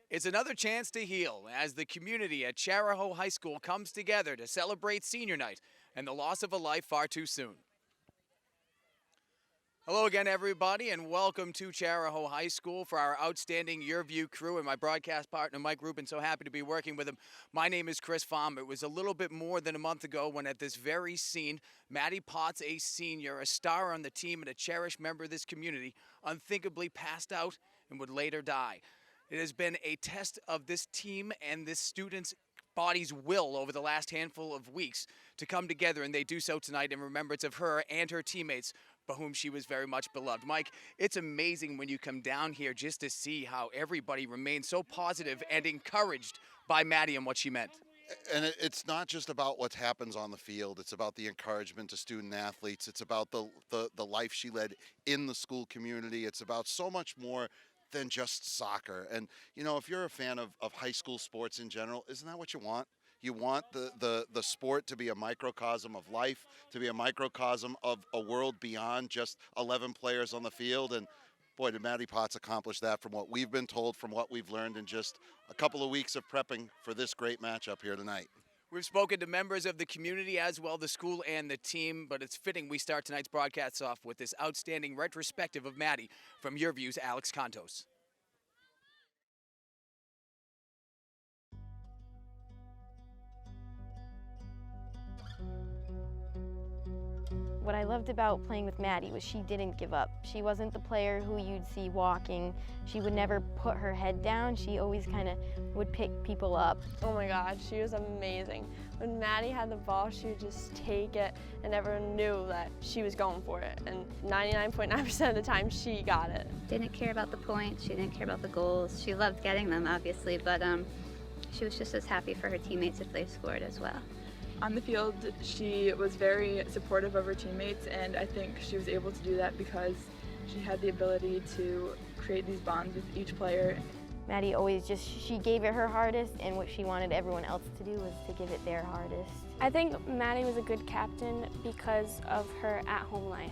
It's another chance to heal as the community at Chariho High School comes together to celebrate senior night and the loss of a life far too soon. Hello again, everybody, and welcome to Chariho High School for our outstanding Your View crew and my broadcast partner, Mike Rubin. So happy to be working with him. My name is Chris Pham. It was a little bit more than a month ago when at this very scene, Maddie Potts, a senior, a star on the team and a cherished member of this community, unthinkably passed out and would later die. It has been a test of this team and this student's body's will over the last handful of weeks to come together, and they do so tonight in remembrance of her and her teammates, for whom she was very much beloved. Mike, it's amazing when you come down here just to see how everybody remains so positive and encouraged by Maddie and what she meant. And it's not just about what happens on the field. It's about the encouragement to student athletes. It's about the life she led in the school community. It's about so much more than just soccer. And, you know, if you're a fan of high school sports in general, isn't that what you want? You want the sport to be a microcosm of life, to be a microcosm of a world beyond just 11 players on the field. And boy, did Maddie Potts accomplish that from what we've been told, from what we've learned in just a couple of weeks of prepping for this great matchup here tonight. We've spoken to members of the community as well, the school and the team, but it's fitting we start tonight's broadcast off with this outstanding retrospective of Maddie from Your View's Alex Contos. What I loved about playing with Maddie was she didn't give up. She wasn't the player who you'd see walking. She would never put her head down. She always kind of would pick people up. Oh my God, she was amazing. When Maddie had the ball, she would just take it, and everyone knew that she was going for it. And 99.9% of the time, she got it. Didn't care about the points. She didn't care about the goals. She loved getting them, obviously, but she was just as happy for her teammates if they scored as well. On the field, she was very supportive of her teammates, and I think she was able to do that because she had the ability to create these bonds with each player. Maddie always she gave it her hardest, and what she wanted everyone else to do was to give it their hardest. I think Maddie was a good captain because of her at-home life.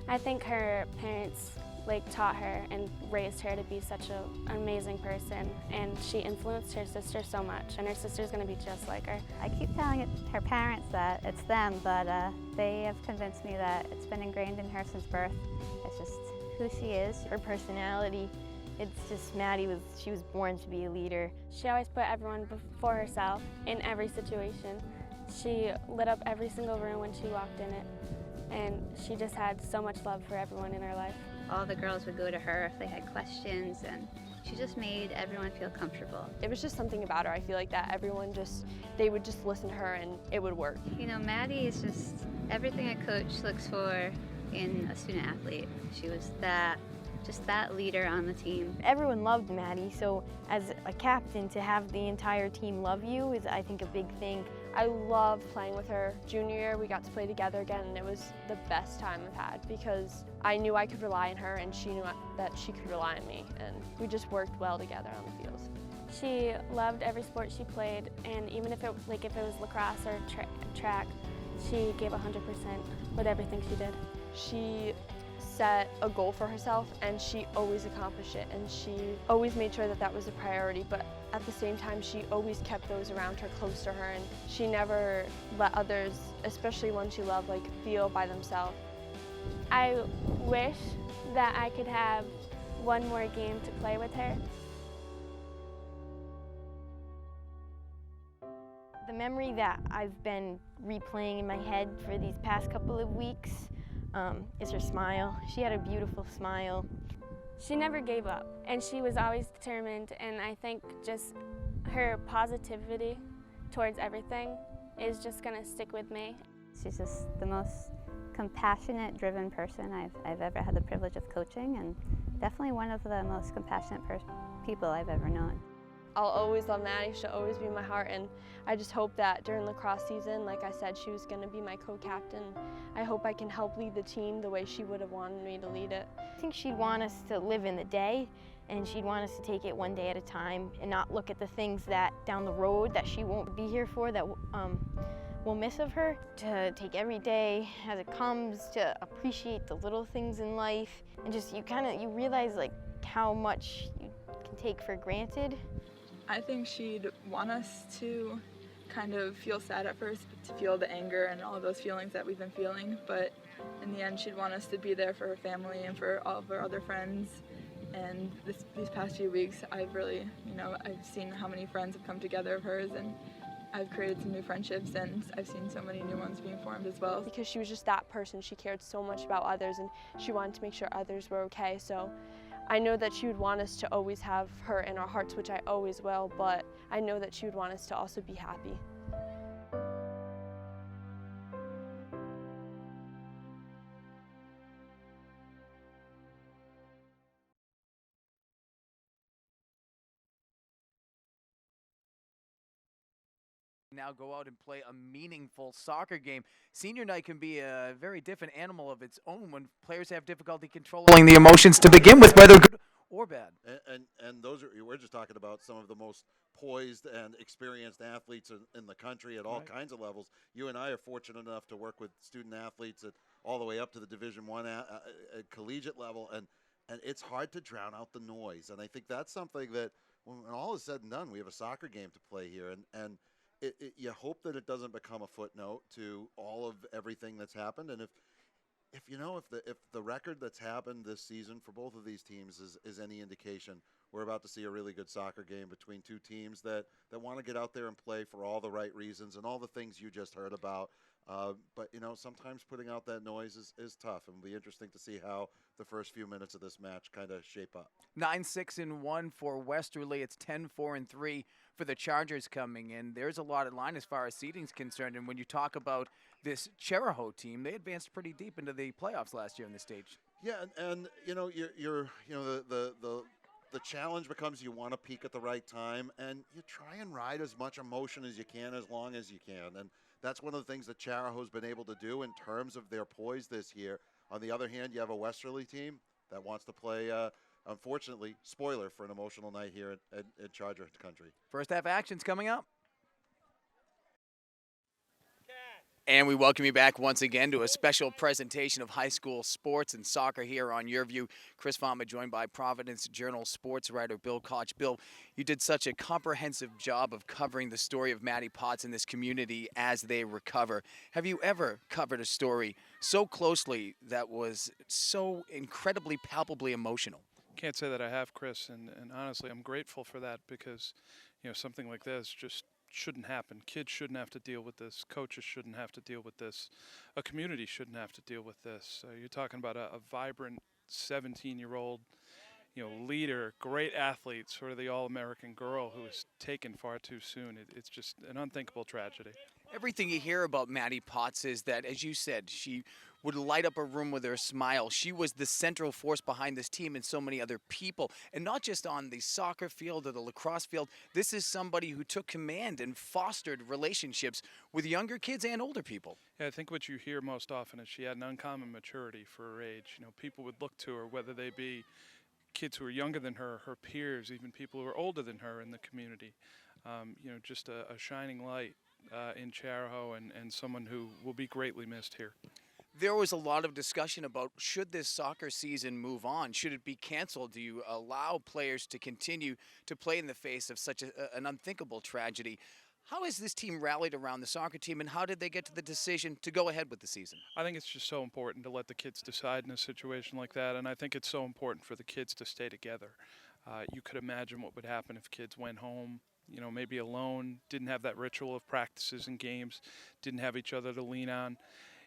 I think her parents taught her and raised her to be such an amazing person, and she influenced her sister so much, and her sister's going to be just like her. I keep telling her parents that it's them, but they have convinced me that it's been ingrained in her since birth. It's just who she is. Her personality, it's just she was born to be a leader. She always put everyone before herself in every situation. She lit up every single room when she walked in it, and she just had so much love for everyone in her life. All the girls would go to her if they had questions, and she just made everyone feel comfortable. It was just something about her. I feel like that everyone they would just listen to her and it would work. You know, Maddie is just everything a coach looks for in a student athlete. She was just that leader on the team. Everyone loved Maddie, so as a captain, to have the entire team love you is, I think, a big thing. I loved playing with her. Junior year, we got to play together again, and it was the best time I've had because I knew I could rely on her, and she knew that she could rely on me, and we just worked well together on the field. She loved every sport she played, and even if it was lacrosse or track, she gave 100% with everything she did. She set a goal for herself, and she always accomplished it, and she always made sure that that was a priority, but at the same time she always kept those around her close to her, and she never let others, especially ones she loved, feel by themselves. I wish that I could have one more game to play with her. The memory that I've been replaying in my head for these past couple of weeks is her smile. She had a beautiful smile. She never gave up, and she was always determined, and I think just her positivity towards everything is just going to stick with me. She's just the most compassionate, driven person I've ever had the privilege of coaching, and definitely one of the most compassionate people I've ever known. I'll always love Maddie. She'll always be in my heart, and I just hope that during lacrosse season, like I said, she was going to be my co-captain. I hope I can help lead the team the way she would have wanted me to lead it. I think she'd want us to live in the day, and she'd want us to take it one day at a time and not look at the things that down the road that she won't be here for, that we'll miss of her. To take every day as it comes, to appreciate the little things in life, and just you realize how much you can take for granted. I think she'd want us to kind of feel sad at first, to feel the anger and all those feelings that we've been feeling, but in the end she'd want us to be there for her family and for all of her other friends. And these past few weeks I've really, I've seen how many friends have come together of hers, and I've created some new friendships, and I've seen so many new ones being formed as well. Because she was just that person. She cared so much about others, and she wanted to make sure others were okay. So I know that she would want us to always have her in our hearts, which I always will, but I know that she would want us to also be happy. Now go out and play a meaningful soccer game. Senior night can be a very different animal of its own when players have difficulty controlling the emotions to begin with, whether good or bad. And those are, we're just talking about some of the most poised and experienced athletes in the country at all kinds of levels. You and I are fortunate enough to work with student athletes at all the way up to the Division I collegiate level, and it's hard to drown out the noise. And I think that's something that when all is said and done, we have a soccer game to play here, and you hope that it doesn't become a footnote to all of everything that's happened. And if the record that's happened this season for both of these teams is any indication, we're about to see a really good soccer game between two teams that want to get out there and play for all the right reasons and all the things you just heard about. But sometimes putting out that noise is tough, and it'll be interesting to see how the first few minutes of this match kind of shape up. 9-6-1 for Westerly. It's 10-4-3 for the Chargers coming in. There's a lot of line as far as seeding's concerned, and when you talk about this Chariho team, they advanced pretty deep into the playoffs last year in the stage. Yeah, and the challenge becomes you want to peak at the right time, and you try and ride as much emotion as you can as long as you can. And that's one of the things that Chariho's been able to do in terms of their poise this year. On the other hand, you have a Westerly team that wants to play, unfortunately, spoiler for an emotional night here at Charger country. First half action's coming up. And we welcome you back once again to a special presentation of high school sports and soccer here on Your View. Chris Farmer joined by Providence Journal sports writer Bill Koch. Bill, you did such a comprehensive job of covering the story of Maddie Potts in this community as they recover. Have you ever covered a story so closely that was so incredibly palpably emotional? Can't say that I have, Chris, and honestly, I'm grateful for that because, something like this just shouldn't happen. Kids shouldn't have to deal with this. Coaches shouldn't have to deal with this. A community shouldn't have to deal with this. You're talking about a vibrant 17-year-old, leader, great athlete, sort of the all-American girl who was taken far too soon. It's just an unthinkable tragedy. Everything you hear about Maddie Potts is that, as you said, she would light up a room with her smile. She was the central force behind this team and so many other people. And not just on the soccer field or the lacrosse field. This is somebody who took command and fostered relationships with younger kids and older people. Yeah, I think what you hear most often is she had an uncommon maturity for her age. People would look to her, whether they be kids who are younger than her, her peers, even people who are older than her in the community. Just a shining light in Chariho and someone who will be greatly missed here. There was a lot of discussion about should this soccer season move on? Should it be canceled? Do you allow players to continue to play in the face of such an unthinkable tragedy? How has this team rallied around the soccer team, and how did they get to the decision to go ahead with the season? I think it's just so important to let the kids decide in a situation like that, and I think it's so important for the kids to stay together. You could imagine what would happen if kids went home, maybe alone, didn't have that ritual of practices and games, didn't have each other to lean on.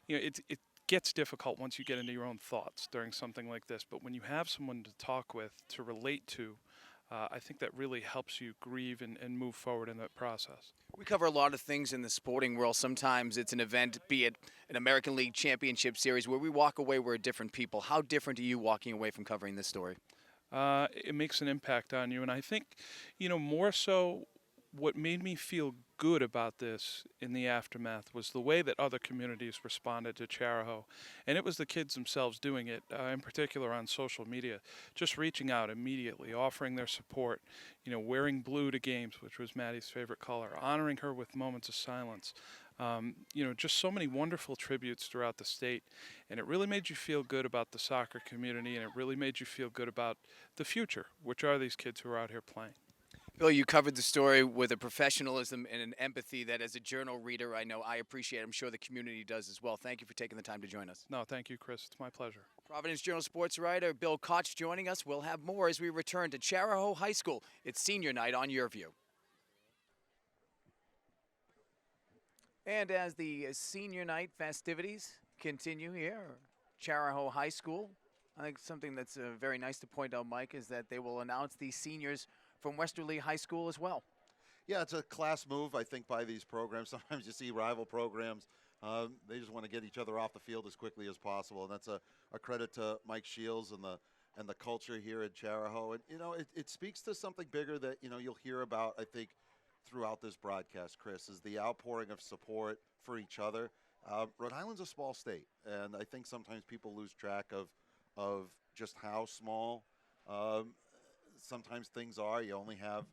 It gets difficult once you get into your own thoughts during something like this, but when you have someone to talk with, to relate to, I think that really helps you grieve and move forward in that process. We cover a lot of things in the sporting world. Sometimes it's an event, be it an American League Championship Series, where we walk away, we're different people. How different are you walking away from covering this story? It makes an impact on you, and I think, more so what made me feel good about this in the aftermath was the way that other communities responded to Chariho. And it was the kids themselves doing it, in particular on social media, just reaching out immediately, offering their support, wearing blue to games, which was Maddie's favorite color, honoring her with moments of silence. Just so many wonderful tributes throughout the state. And it really made you feel good about the soccer community, and it really made you feel good about the future, which are these kids who are out here playing. Bill, you covered the story with a professionalism and an empathy that as a journal reader I know I appreciate. I'm sure the community does as well. Thank you for taking the time to join us. No, thank you, Chris. It's my pleasure. Providence Journal sports writer Bill Koch joining us. We'll have more as we return to Chariho High School. It's senior night on Your View. And as the senior night festivities continue here at Chariho High School, I think something that's very nice to point out, Mike, is that they will announce the seniors from Westerly High School as well. Yeah, it's a class move, I think, by these programs. Sometimes you see rival programs. They just want to get each other off the field as quickly as possible, and that's a credit to Mike Shields and the culture here at Chariho. And, it speaks to something bigger that, you'll hear about, I think, throughout this broadcast, Chris, is the outpouring of support for each other. Rhode Island's a small state, and I think sometimes people lose track of just how small sometimes things are. You only have,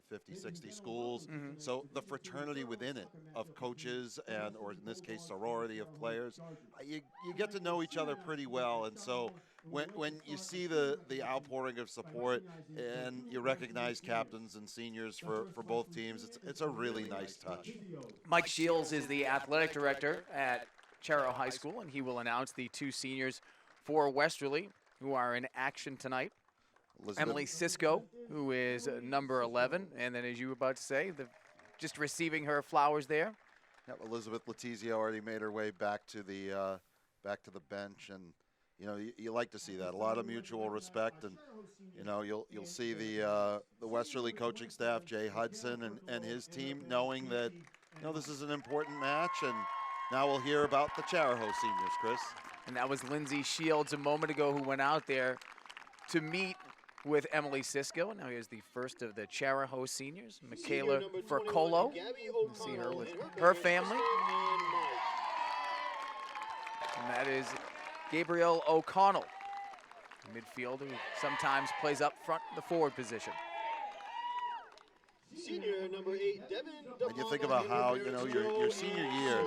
50, 60 schools. Mm-hmm. So the fraternity within it of coaches or in this case, sorority of players, you get to know each other pretty well. And so when you see the outpouring of support and you recognize captains and seniors for both teams, it's a really nice touch. Mike Shields is the athletic director at Chariho High School, and he will announce the two seniors for Westerly who are in action tonight. Emily Cisco, who is number 11, and then as you were about to say, just receiving her flowers there. Yep, Elizabeth Letizia already made her way back to the bench, and you like to see that. A lot of mutual respect, and you'll see the Westerly coaching staff, Jay Hudson and his team, knowing that this is an important match, and now we'll hear about the Chariho seniors, Chris. And that was Lindsay Shields a moment ago who went out there to meet with Emily Cisco. Now here's the first of the Chariho seniors, Michaela Furcolo. You see her with her family. And that is Gabrielle O'Connell, a midfielder who sometimes plays up front in the forward position. Senior number 8, Devin. And you think about how, your senior year,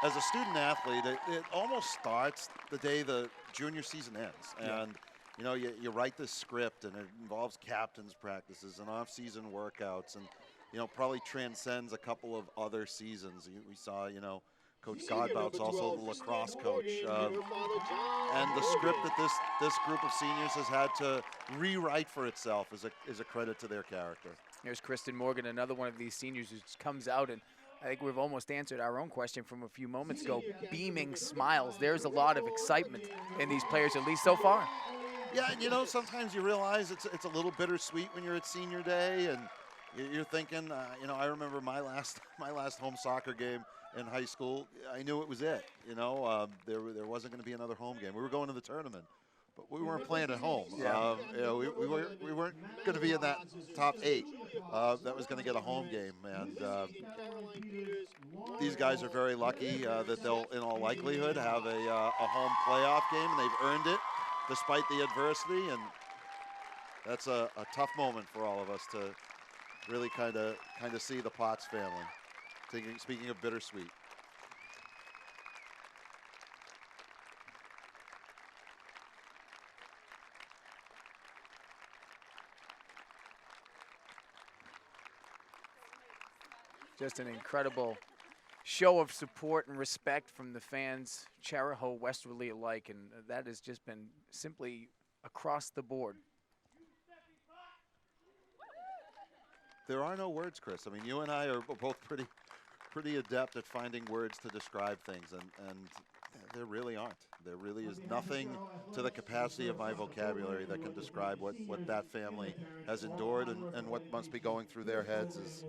as a student athlete, it almost starts the day the junior season ends. And you write this script, and it involves captains practices and off-season workouts, and probably transcends a couple of other seasons. We saw Coach Godbout's also the lacrosse coach, and the script that this group of seniors has had to rewrite for itself is a credit to their character. Here's Kristen Morgan, another one of these seniors who comes out, and I think we've almost answered our own question from a few moments ago. Beaming smiles. There's a lot of excitement in these players, at least so far. Yeah, and sometimes you realize it's a little bittersweet when you're at senior day, and you're thinking, I remember my last home soccer game in high school. I knew it was it. There wasn't going to be another home game. We were going to the tournament, but we weren't playing at home. Yeah. We weren't going to be in that top 8. That was going to get a home game, and these guys are very lucky that they'll, in all likelihood, have a home playoff game, and they've earned it despite the adversity, and that's a tough moment for all of us to really kind of see the Potts family. Speaking of bittersweet. Just an incredible show of support and respect from the fans, Chariho, Westerly alike, and that has just been simply across the board. There are no words, Chris. I mean, you and I are both pretty adept at finding words to describe things, and there really aren't. There really is nothing to the capacity of my vocabulary that can describe what that family has endured and what must be going through their heads as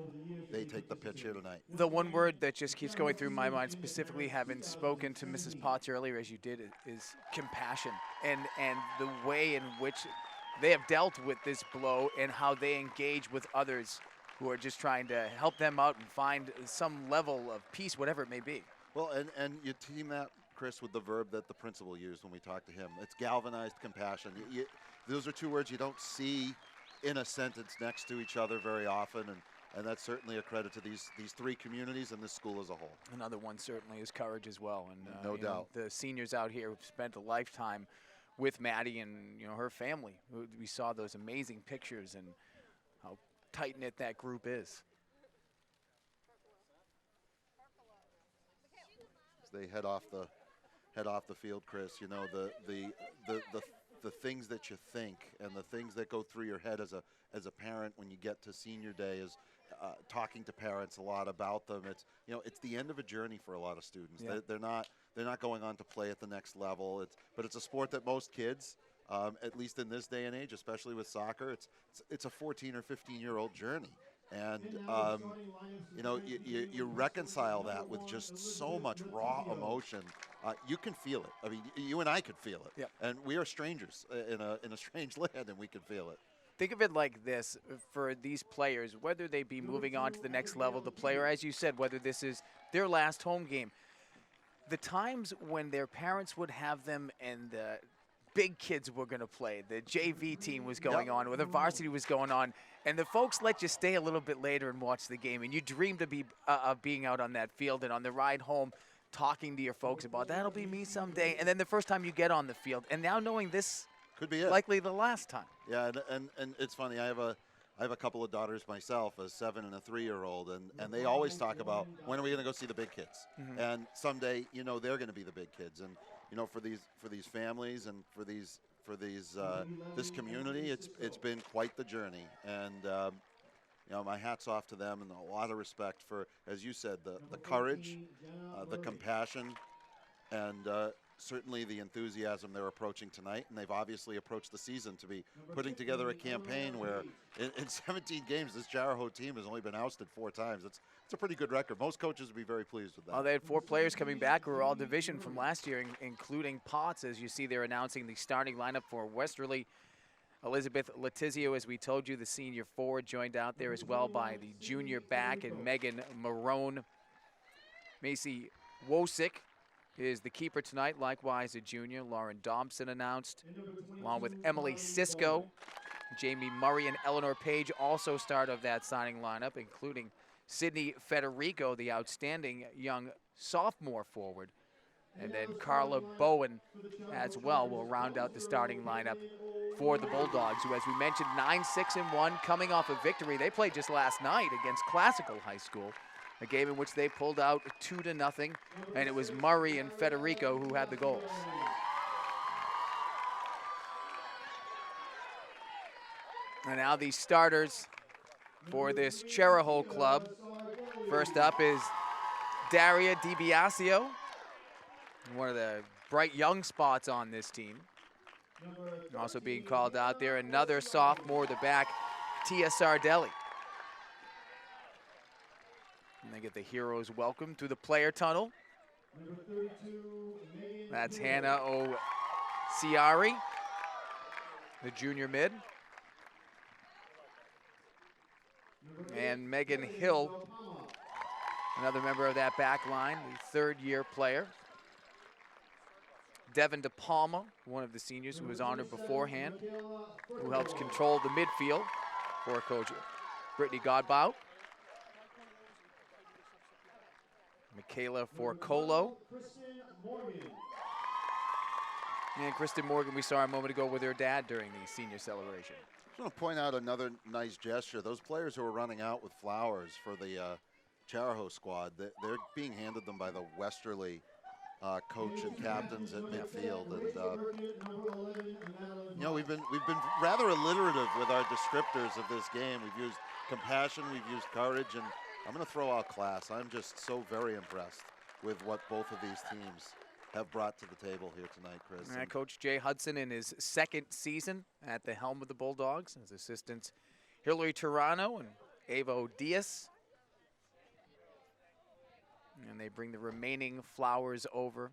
they take the pitch here tonight. The one word that just keeps going through my mind, specifically having spoken to Mrs. Potts earlier as you did, is compassion, and the way in which they have dealt with this blow and how they engage with others who are just trying to help them out and find some level of peace, whatever it may be. Well, and you team that, Chris, with the verb that the principal used when we talked to him. It's galvanized compassion. Those are two words you don't see in a sentence next to each other very often, And that's certainly a credit to these three communities and this school as a whole. Another one certainly is courage as well. And No you know, doubt. the seniors out here have spent a lifetime with Maddie and her family. We saw those amazing pictures and how tight-knit that group is. As they head off the field, Chris, you know, the things that you think and the things that go through your head as a parent when you get to senior day is talking to parents a lot about them. It's the end of a journey for a lot of students. Yeah. They're not going on to play at the next level. But it's a sport that most kids, at least in this day and age, especially with soccer, it's a 14 or 15-year-old journey. And you reconcile that with just so much raw emotion. You can feel it. I mean, you and I could feel it. Yep. And we are strangers in a strange land, and we can feel it. Think of it like this for these players, whether they be moving on to the next level, the player, as you said, whether this is their last home game, the times when their parents would have them and the big kids were going to play, the JV team was going on, or the varsity was going on, and the folks let you stay a little bit later and watch the game, and you dreamed of being out on that field and on the ride home talking to your folks about that'll be me someday, and then the first time you get on the field, and now knowing this could be it. Likely the last time. Yeah, and it's funny. I have a couple of daughters myself, a 7 and a 3-year-old, and they always talk about when are we going to go see the big kids? Mm-hmm. And someday, they're going to be the big kids. And for these families and for this community, it's been quite the journey. And my hat's off to them, and a lot of respect for, as you said, the courage, the compassion, and certainly the enthusiasm they're approaching tonight. And they've obviously approached the season to be putting together a campaign where in 17 games, this Chariho team has only been ousted 4 times. It's a pretty good record. Most coaches would be very pleased with that. Oh, they had 4 players coming back who were all division from last year, including Potts. As you see, they're announcing the starting lineup for Westerly. Elizabeth Letizio, as we told you, the senior forward, joined out there as well by the junior back and Megan Marone. Macy Wosick is the keeper tonight, likewise a junior. Lauren Dobson announced, along with Emily Cisco. Jamie Murray and Eleanor Page also start of that signing lineup, including Sydney Federico, the outstanding young sophomore forward. And then Carla Bowen as well will round out the starting lineup for the Bulldogs, who, as we mentioned, 9-6-1, coming off a victory. They played just last night against Classical High School, a game in which they pulled out 2-0, and it was Murray and Federico who had the goals. And now the starters for this Chariho club. First up is Daria DiBiasio, one of the bright young spots on this team. Also being called out there, another sophomore, the back, Tia Sardelli. And they get the heroes welcome through the player tunnel. That's Hannah O'Ciari, the junior mid. And Megan Hill, another member of that back line, the 3rd-year player. Devin DePalma, one of the seniors who was honored beforehand, who helps control the midfield for Coach Brittany Godbout. Michaela Forcolo. And Kristen Morgan, we saw a moment ago with her dad during the senior celebration. I just want to point out another nice gesture. Those players who are running out with flowers for the Chariho squad, they're being handed them by the Westerly coach and captains at midfield. And we've been rather alliterative with our descriptors of this game. We've used compassion, we've used courage, and I'm going to throw out class. I'm just so very impressed with what both of these teams have brought to the table here tonight, Chris. And Coach Jay Hudson in his 2nd season at the helm of the Bulldogs. His assistants Hillary Turano and Evo Diaz. And they bring the remaining flowers over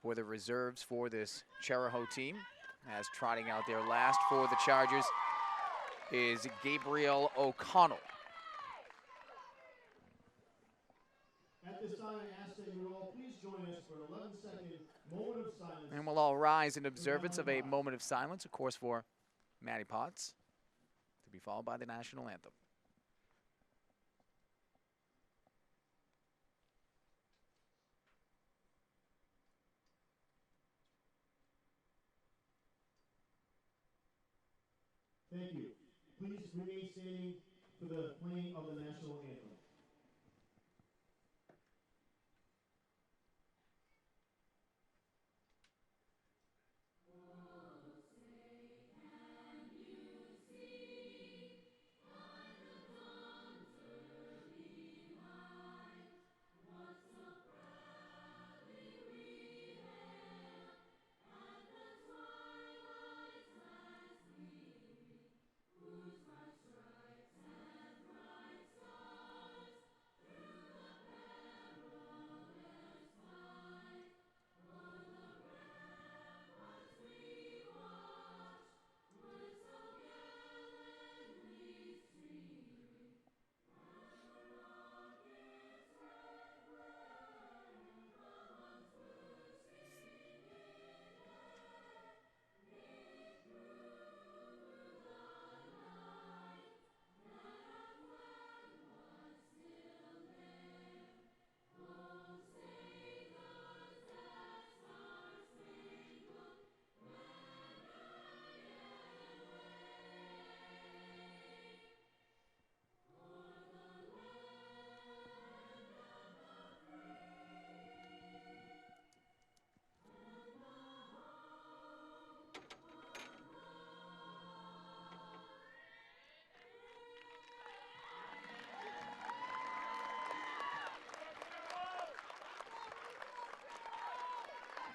for the reserves for this Chariho team. As trotting out there last for the Chargers is Gabriel O'Connell. At this time, I ask that you all please join us for an 11-second moment of silence. And we'll all rise in observance of a moment of silence, of course, for Maddie Potts, to be followed by the national anthem. Thank you. Please remain standing for the playing of the national anthem.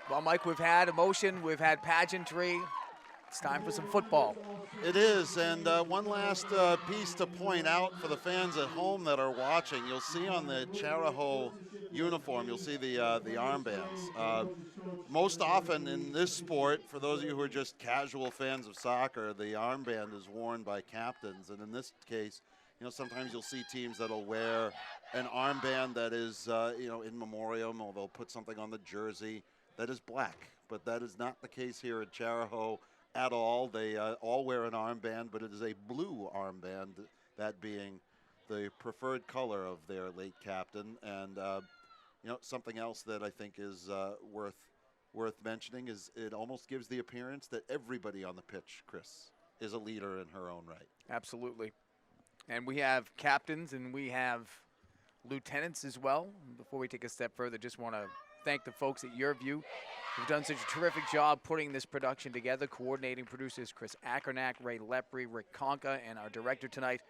Well, Mike, we've had emotion, we've had pageantry. It's time for some football. It is, and one last piece to point out for the fans at home that are watching. You'll see on the Chariho uniform, you'll see the armbands. Most often in this sport, for those of you who are just casual fans of soccer, the armband is worn by captains, and in this case, sometimes you'll see teams that'll wear an armband that is, in memoriam, or they'll put something on the jersey that is black, but that is not the case here at Chariho at all. They all wear an armband, but it is a blue armband, that being the preferred color of their late captain. And something else that I think is worth mentioning is it almost gives the appearance that everybody on the pitch, Chris, is a leader in her own right. Absolutely. And we have captains and we have lieutenants as well. Before we take a step further, just want to thank the folks at YourView who've done such a terrific job putting this production together. Coordinating producers Chris Akernack, Ray Lepre, Rick Conca, and our director tonight,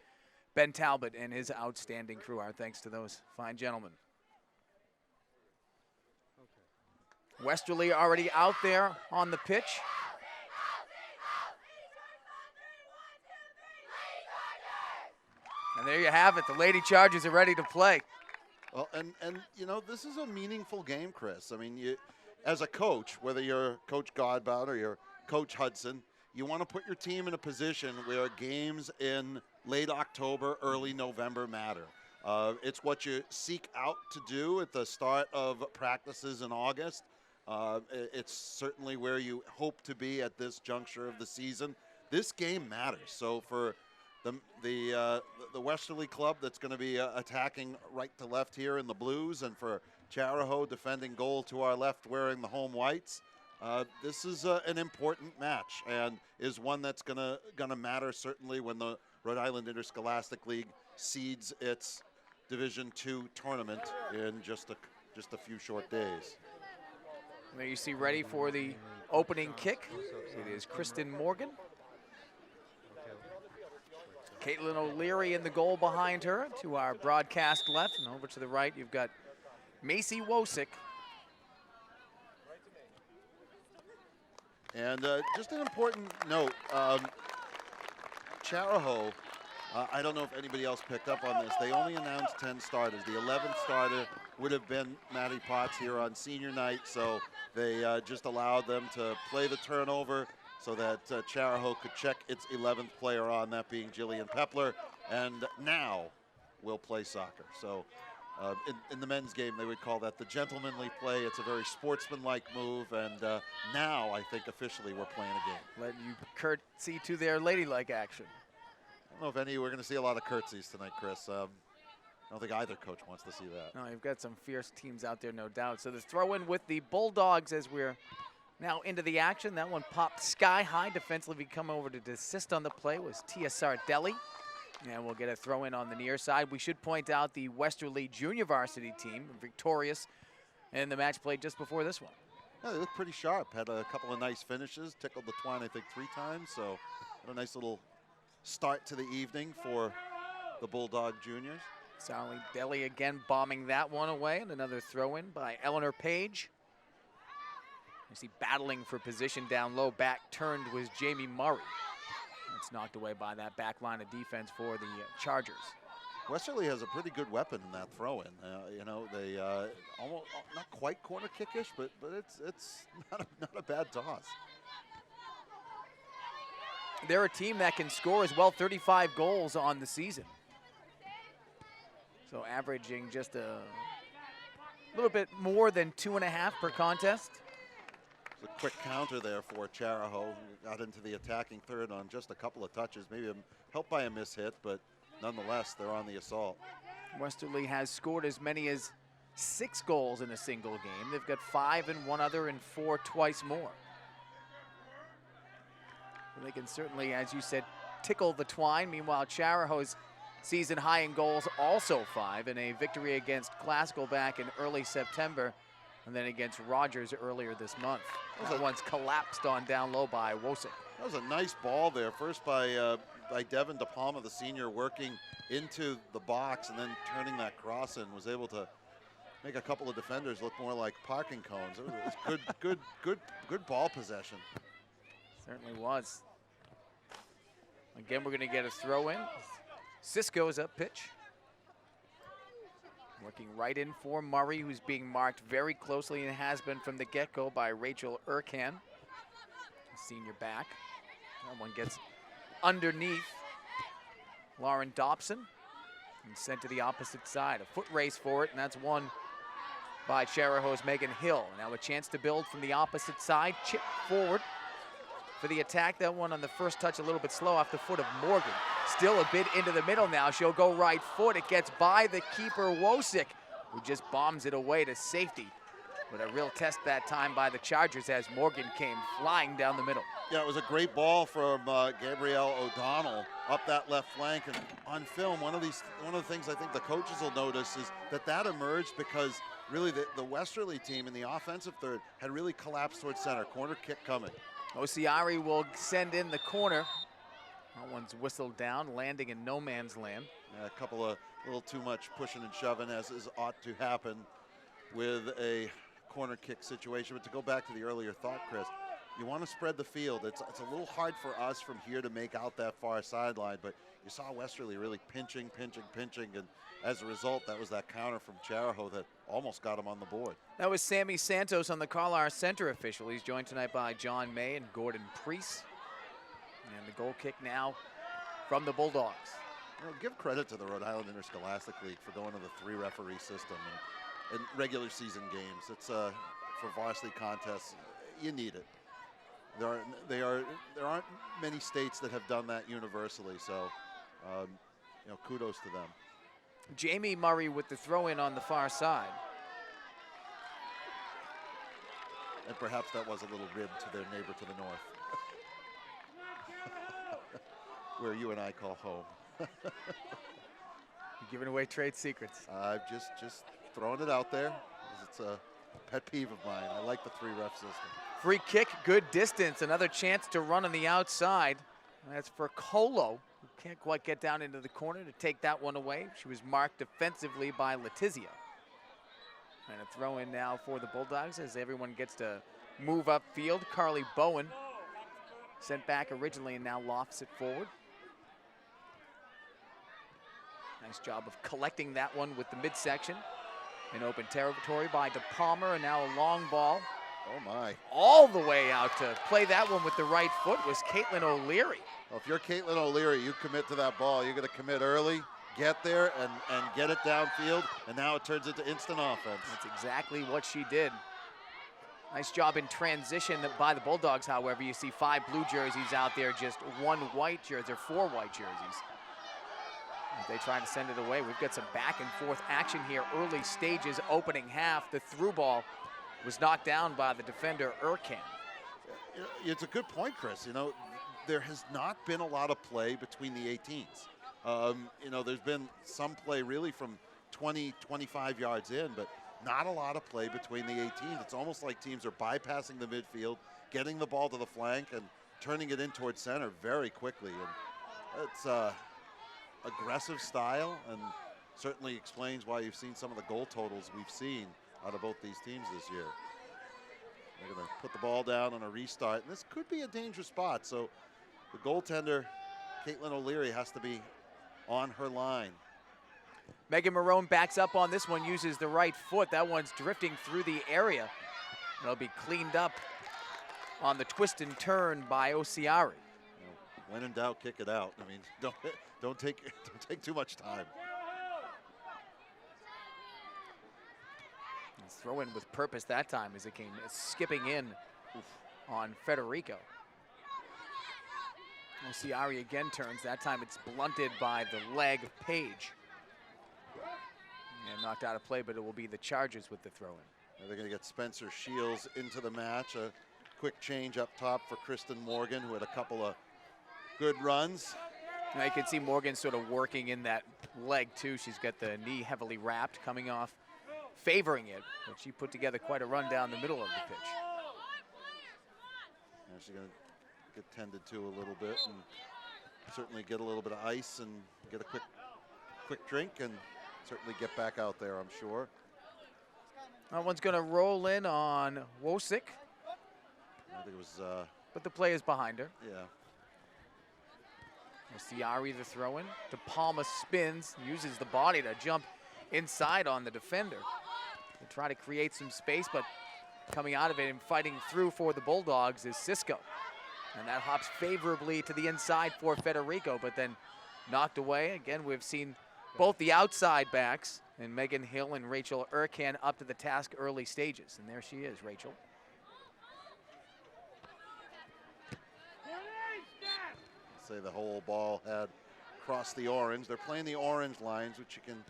Ben Talbot, and his outstanding crew. Our thanks to those fine gentlemen. Westerly already out there on the pitch. And there you have it. The Lady Chargers are ready to play. Well, and this is a meaningful game, Chris. I mean, you, as a coach, whether you're Coach Godbout or you're Coach Hudson, you want to put your team in a position where games in late October, early November matter. It's what you seek out to do at the start of practices in August. It's certainly where you hope to be at this juncture of the season. This game matters. So for the Westerly club that's going to be attacking right to left here in the blues, and for Chariho defending goal to our left wearing the home whites, this is an important match and is one that's going to matter certainly when the Rhode Island Interscholastic League seeds its Division II tournament in just a few short days. There you see ready for the opening kick. It is Kristen Morgan. Caitlin O'Leary in the goal behind her. To our broadcast left and over to the right, you've got Macy Wosick. And just an important note, Chariho, I don't know if anybody else picked up on this, they only announced 10 starters. The 11th starter would have been Maddie Potts here on senior night, so they just allowed them to play the turnover so that Chariho could check its 11th player on, that being Jillian Pepler, and now we'll play soccer. So in the men's game, they would call that the gentlemanly play. It's a very sportsmanlike move, and now I think officially we're playing a game. Let you curtsy to their ladylike action. I don't know if we're going to see a lot of curtsies tonight, Chris. I don't think either coach wants to see that. No, you've got some fierce teams out there, no doubt. So the throw-in with the Bulldogs as we're Now into the action. That one popped sky high. Defensively come over to assist on the play was Tia Sardelli. And we'll get a throw in on the near side. We should point out the Westerly junior varsity team, victorious in the match played just before this one. Yeah, they look pretty sharp. Had a couple of nice finishes. Tickled the twine, I think, 3 times. So had a nice little start to the evening for the Bulldog juniors. Sardelli again bombing that one away. And another throw in by Eleanor Page. You see battling for position down low. Back turned was Jamie Murray. It's knocked away by that back line of defense for the Chargers. Westerly has a pretty good weapon in that throw-in. You know, they almost not quite corner kickish, but it's not a bad toss. They're a team that can score as well, 35 goals on the season. So averaging just a little bit more than 2.5 per contest. A quick counter there for Chariho. Got into the attacking third on just a couple of touches, maybe helped by a mishit, but nonetheless, they're on the assault. Westerly has scored as many as 6 goals in a single game. They've got 5 in one other and 4 twice more. So they can certainly, as you said, tickle the twine. Meanwhile, Chariho's season high in goals, also 5, in a victory against Classical back in early September, and then against Rogers earlier this month. That one's collapsed on down low by Wosick. That was a nice ball there. First by Devin DePalma, the senior, working into the box and then turning that cross in. Was able to make a couple of defenders look more like parking cones. It was good ball possession. Certainly was. Again, we're going to get a throw in. Cisco's up pitch. Working right in for Murray, who's being marked very closely and has been from the get-go by Rachel Urkan, senior back. That one gets underneath Lauren Dobson and sent to the opposite side. A foot race for it, and that's won by Chariho's Megan Hill. Now a chance to build from the opposite side. Chip forward for the attack. That one on the first touch a little bit slow off the foot of Morgan. Still a bit into the middle now. She'll go right foot. It gets by the keeper, Wosick, who just bombs it away to safety. But a real test that time by the Chargers as Morgan came flying down the middle. Yeah, it was a great ball from Gabrielle O'Donnell up that left flank. And on film, one of the things I think the coaches will notice is that emerged because really the Westerly team in the offensive third had really collapsed towards center. Corner kick coming. Osiari will send in the corner. That one's whistled down, landing in no man's land. A couple of little too much pushing and shoving, as is ought to happen with a corner kick situation. But to go back to the earlier thought, Chris, you want to spread the field. It's a little hard for us from here to make out that far sideline, but you saw Westerly really pinching, and as a result, that was that counter from Chariho that almost got him on the board. That was Sammy Santos on the Carlisle center official. He's joined tonight by John May and Gordon Priest. And the goal kick now from the Bulldogs. You know, give credit to the Rhode Island Interscholastic League for going to the 3-referee system in regular season games. It's for varsity contests, you need it. There aren't many states that have done that universally, so you know, kudos to them. Jamie Murray with the throw in on the far side. And perhaps that was a little rib to their neighbor to the north. Where you and I call home. You're giving away trade secrets. I'm just throwing it out there. It's a pet peeve of mine. I like the 3-ref system. Free kick, good distance. Another chance to run on the outside. That's for Colo, who can't quite get down into the corner to take that one away. She was marked defensively by Letizia. And a throw in now for the Bulldogs as everyone gets to move upfield. Carly Bowen sent back originally and now lofts it forward. Nice job of collecting that one with the midsection. In open territory by DePalmer, and now a long ball. Oh my. All the way out to play that one with the right foot was Caitlin O'Leary. Well, if you're Caitlin O'Leary, you commit to that ball. You're going to commit early, get there, and get it downfield, and now it turns into instant offense. That's exactly what she did. Nice job in transition by the Bulldogs, however. You see 5 blue jerseys out there, just 1 white jersey, or 4 white jerseys. As they try to send it away, we've got some back and forth action here. Early stages, opening half. The through ball was knocked down by the defender, Urkan. it's a good point, Chris. There has not been a lot of play between the 18s. There's been some play really from 20, 25 yards in, but not a lot of play between the 18s. It's almost like teams are bypassing the midfield, getting the ball to the flank, and turning it in towards center very quickly. And it's aggressive style, and certainly explains why you've seen some of the goal totals we've seen out of both these teams this year. They're going to put the ball down on a restart, and this could be a dangerous spot. So the goaltender, Caitlin O'Leary, has to be on her line. Megan Marone backs up on this one, uses the right foot. That one's drifting through the area. It'll be cleaned up on the twist and turn by Osiari. When in doubt, kick it out. I mean, don't take too much time. Throw in with purpose that time as it came skipping in on Federico. Osiari again turns. That time it's blunted by the leg of Page. And knocked out of play, but it will be the Chargers with the throw-in. They're going to get Spencer Shields into the match. A quick change up top for Kristen Morgan, who had a couple of good runs. Now you can see Morgan sort of working in that leg too. She's got the knee heavily wrapped, coming off, favoring it, but she put together quite a run down the middle of the pitch. Now she's going to get tended to a little bit, and certainly get a little bit of ice and get a quick drink, and certainly get back out there, I'm sure. That one's going to roll in on Wosick. I think it was... but the play is behind her. Yeah. Osiari the throw-in. De Palma spins, uses the body to jump inside on the defender. They try to create some space, but coming out of it and fighting through for the Bulldogs is Cisco. And that hops favorably to the inside for Federico, but then knocked away. Again, we've seen both the outside backs, and Megan Hill and Rachel Urcan up to the task early stages. And there she is, Rachel. Say the whole ball had crossed the orange. They're playing the orange lines, which you can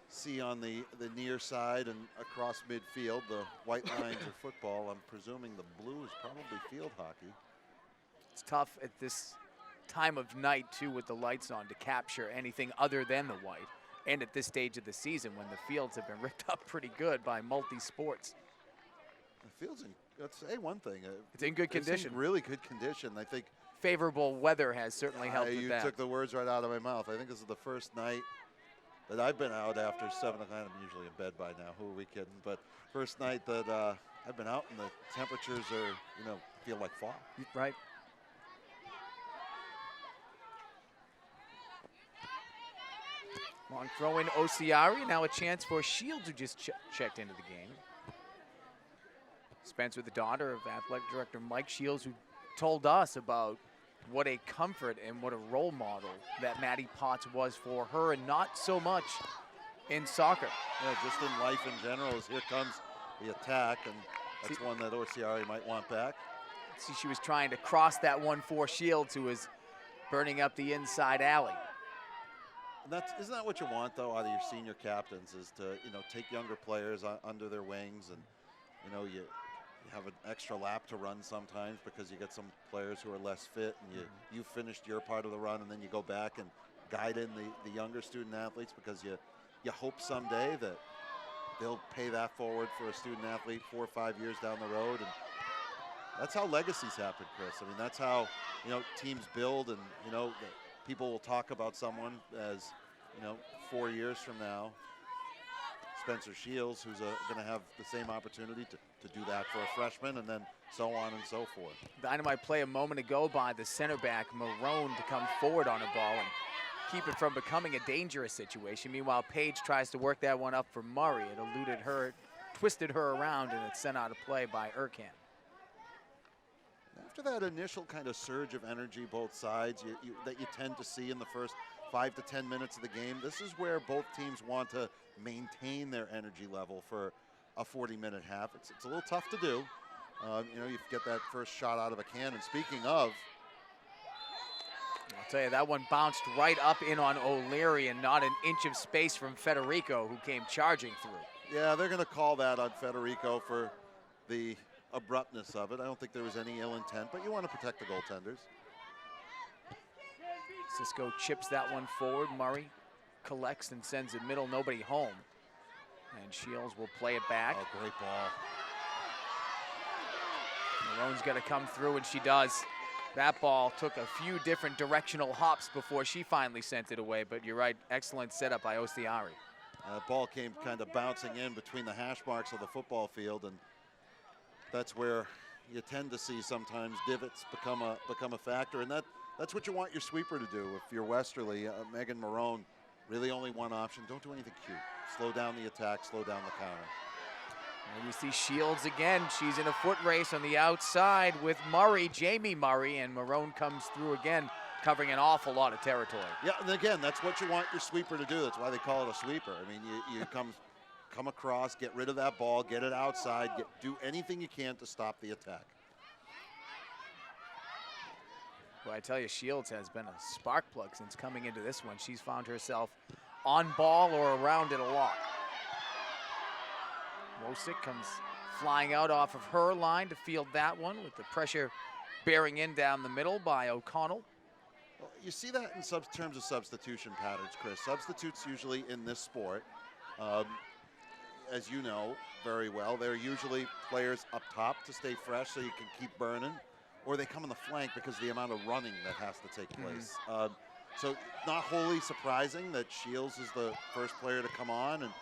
see on the near side and across midfield. The white lines are football. I'm presuming the blue is probably field hockey. It's tough at this time of night, too, with the lights on to capture anything other than the white. And at this stage of the season when the fields have been ripped up pretty good by multi-sports. The field's in, let's say one thing. It's in good condition. It's in really good condition. I think favorable weather has certainly helped with that. You took the words right out of my mouth. I think this is the first night that I've been out after 7 o'clock. I'm usually in bed by now. Who are we kidding? But first night that I've been out and the temperatures are, feel like fall. Right. Long throw in Osiari. Now a chance for Shields, who just checked into the game. Spencer, the daughter of athletic director Mike Shields, who told us about what a comfort and what a role model that Maddie Potts was for her, and not so much in soccer. Yeah, just in life in general, as here comes the attack, and that's one that Osiari might want back. See, she was trying to cross that one for Shields, who was burning up the inside alley. And isn't that what you want, though, out of your senior captains, is to, take younger players under their wings, and, you have an extra lap to run sometimes because you get some players who are less fit, and you finished your part of the run, and then you go back and guide in the younger student athletes, because you hope someday that they'll pay that forward for a student athlete 4 or 5 years down the road. And that's how legacies happen, Chris. I mean, that's how, teams build, and, people will talk about someone as, 4 years from now. Spencer Shields, who's going to have the same opportunity to do that for a freshman, and then so on and so forth. Dynamite play a moment ago by the center back, Marone, to come forward on a ball and keep it from becoming a dangerous situation. Meanwhile, Page tries to work that one up for Murray. It eluded her, twisted her around, and it's sent out of play by Urcan. After that initial kind of surge of energy, both sides, that you tend to see in the first 5 to 10 minutes of the game, this is where both teams want to maintain their energy level for a 40-minute half. It's a little tough to do. You get that first shot out of a cannon. Speaking of, I'll tell you, that one bounced right up in on O'Leary, and not an inch of space from Federico, who came charging through. Yeah, they're going to call that on Federico for the abruptness of it. I don't think there was any ill intent, but you want to protect the goaltenders. Cisco chips that one forward. Murray collects and sends it middle, nobody home. And Shields will play it back. Oh, great ball. Marone's got to come through, and she does. That ball took a few different directional hops before she finally sent it away, but you're right, excellent setup by Ostiari. Ball came kind of bouncing in between the hash marks of the football field, and that's where you tend to see sometimes divots become a factor, and that's what you want your sweeper to do. If you're Westerly, Megan Marone, really only one option. Don't do anything cute. Slow down the attack, slow down the counter. And we see Shields again. She's in a foot race on the outside with Murray, Jamie Murray, and Marone comes through again, covering an awful lot of territory. Yeah, and again, that's what you want your sweeper to do. That's why they call it a sweeper. I mean, you come across, get rid of that ball, get it outside, do anything you can to stop the attack. Well, I tell you, Shields has been a spark plug since coming into this one. She's found herself on ball or around it a lot. Wosick comes flying out off of her line to field that one with the pressure bearing in down the middle by O'Connell. Well, you see that in terms of substitution patterns, Chris. Substitutes usually in this sport, as you know very well, they're usually players up top to stay fresh so you can keep burning, or they come in the flank because of the amount of running that has to take place. So not wholly surprising that Shields is the first player to come on, and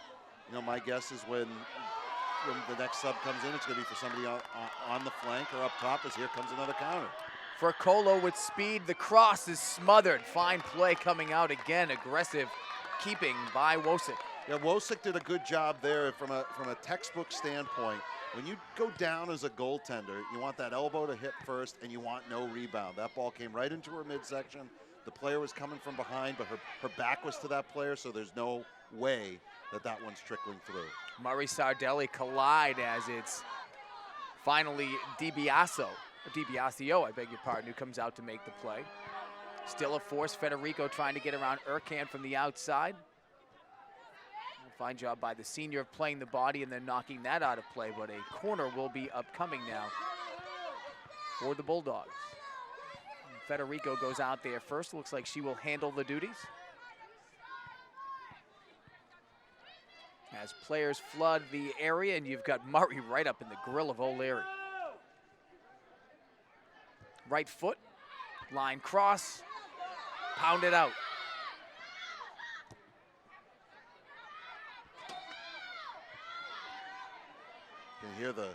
my guess is when the next sub comes in, it's going to be for somebody on the flank or up top, as here comes another counter. For Colo with speed, the cross is smothered. Fine play coming out again, aggressive keeping by Wosick. Yeah, Wosick did a good job there from a textbook standpoint. When you go down as a goaltender, you want that elbow to hit first, and you want no rebound. That ball came right into her midsection. The player was coming from behind, but her back was to that player, so there's no way that one's trickling through. Murray Sardelli collide as it's finally DiBiasio, I beg your pardon, who comes out to make the play. Still a force, Federico trying to get around Urcan from the outside. Fine job by the senior of playing the body and then knocking that out of play, but a corner will be upcoming now for the Bulldogs. Federico goes out there first. Looks like she will handle the duties. As players flood the area, and you've got Murray right up in the grill of O'Leary. Right foot, line cross, pounded out. You can hear the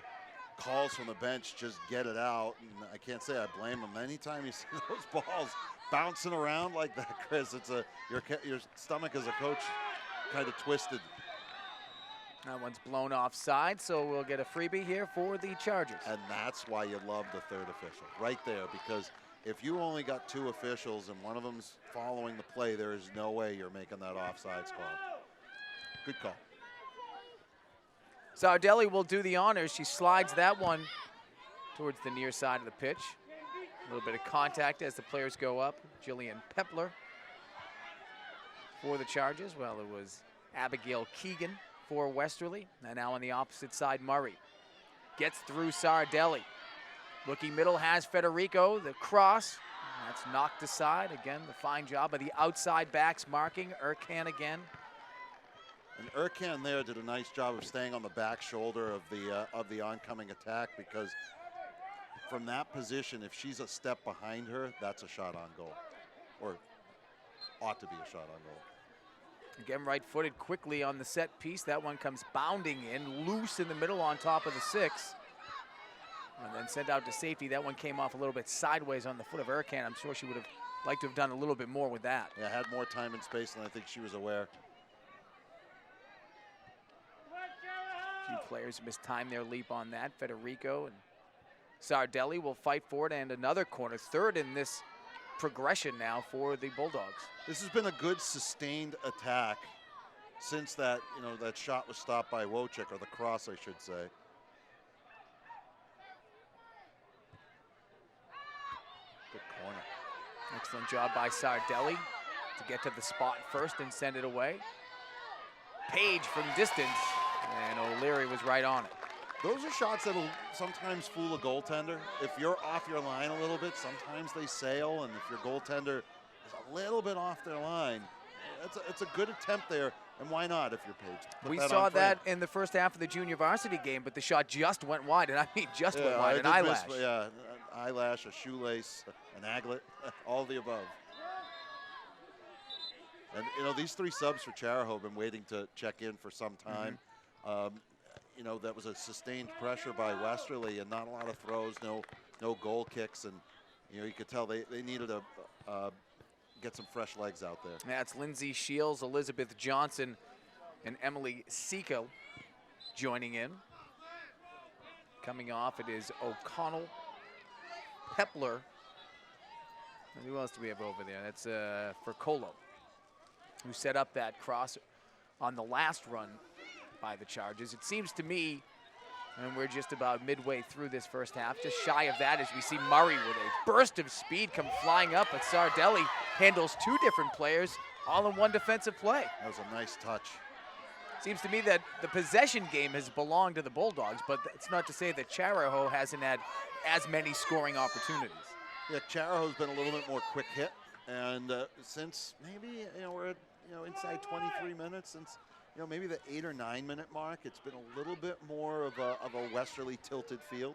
calls from the bench, just get it out, and I can't say I blame them. Anytime you see those balls bouncing around like that, Chris, it's your stomach as a coach kind of twisted. That one's blown offside, so we'll get a freebie here for the Chargers. And that's why you love the third official, right there, because if you only got two officials and one of them's following the play, there is no way you're making that offsides call. Good call. Sardelli will do the honors. She slides that one towards the near side of the pitch. A little bit of contact as the players go up. Jillian Pepler for the Chargers. Well, it was Abigail Keegan for Westerly. And now on the opposite side, Murray gets through Sardelli. Looking middle has Federico. The cross, that's knocked aside. Again, the fine job of the outside backs marking. Urcan again. And Urcan there did a nice job of staying on the back shoulder of the oncoming attack, because from that position, if she's a step behind her, that's a shot on goal, or ought to be a shot on goal. Again, right-footed quickly on the set piece. That one comes bounding in, loose in the middle on top of the six. And then sent out to safety. That one came off a little bit sideways on the foot of Urcan. I'm sure she would have liked to have done a little bit more with that. Yeah, had more time and space than I think she was aware. A few players mistimed their leap on that. Federico and Sardelli will fight for it, and another corner. Third in this progression now for the Bulldogs. This has been a good sustained attack since that shot was stopped by Wojcik, or the cross, I should say. Good corner. Excellent job by Sardelli to get to the spot first and send it away. Page from distance, and O'Leary was right on it. those are shots that'll sometimes fool a goaltender. If you're off your line a little bit, sometimes they sail, and if your goaltender is a little bit off their line, it's a good attempt there, and why not if you're Page? We saw that in the first half of the junior varsity game, but the shot just went wide, and I mean just went wide, an eyelash. Yeah, an eyelash, a shoelace, an aglet, all of the above. And, you know, these three subs for Chariho have been waiting to check in for some time. You know, that was a sustained pressure by Westerly and not a lot of throws, no goal kicks. And, you know, you could tell they needed to get some fresh legs out there. That's Lindsay Shields, Elizabeth Johnson, and Emily Seco joining in. Coming off, it is O'Connell, Pepler. And who else do we have over there? That's for Colo, who set up that cross on the last run by the Chargers. It seems to me, and we're just about midway through this first half, just shy of that as we see Murray with a burst of speed come flying up, but Sardelli handles two different players all in one defensive play. That was a nice touch. Seems to me that the possession game has belonged to the Bulldogs, but it's not to say that Chariho hasn't had as many scoring opportunities. Yeah, Chariho's been a little bit more quick hit, and since maybe, you know, we're at, you know, inside 23 minutes, since, you know, maybe the 8 or 9 minute mark, it's been a little bit more of a Westerly tilted field.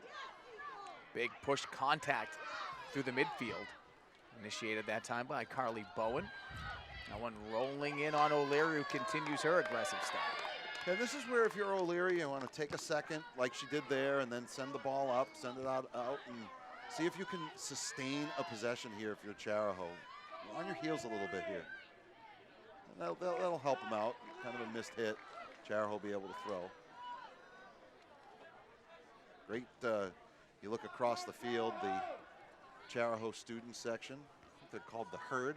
Big push contact through the midfield. Initiated that time by Carly Bowen. Now one rolling in on O'Leary, who continues her aggressive style. Yeah, this is where if you're O'Leary, you want to take a second like she did there and then send the ball up, send it out and see if you can sustain a possession here if you're Chariho. On your heels a little bit here. And that'll help them out. Kind of a missed hit. Chariho will be able to throw. Great, you look across the field, the Chariho student section. I think they're called the Herd.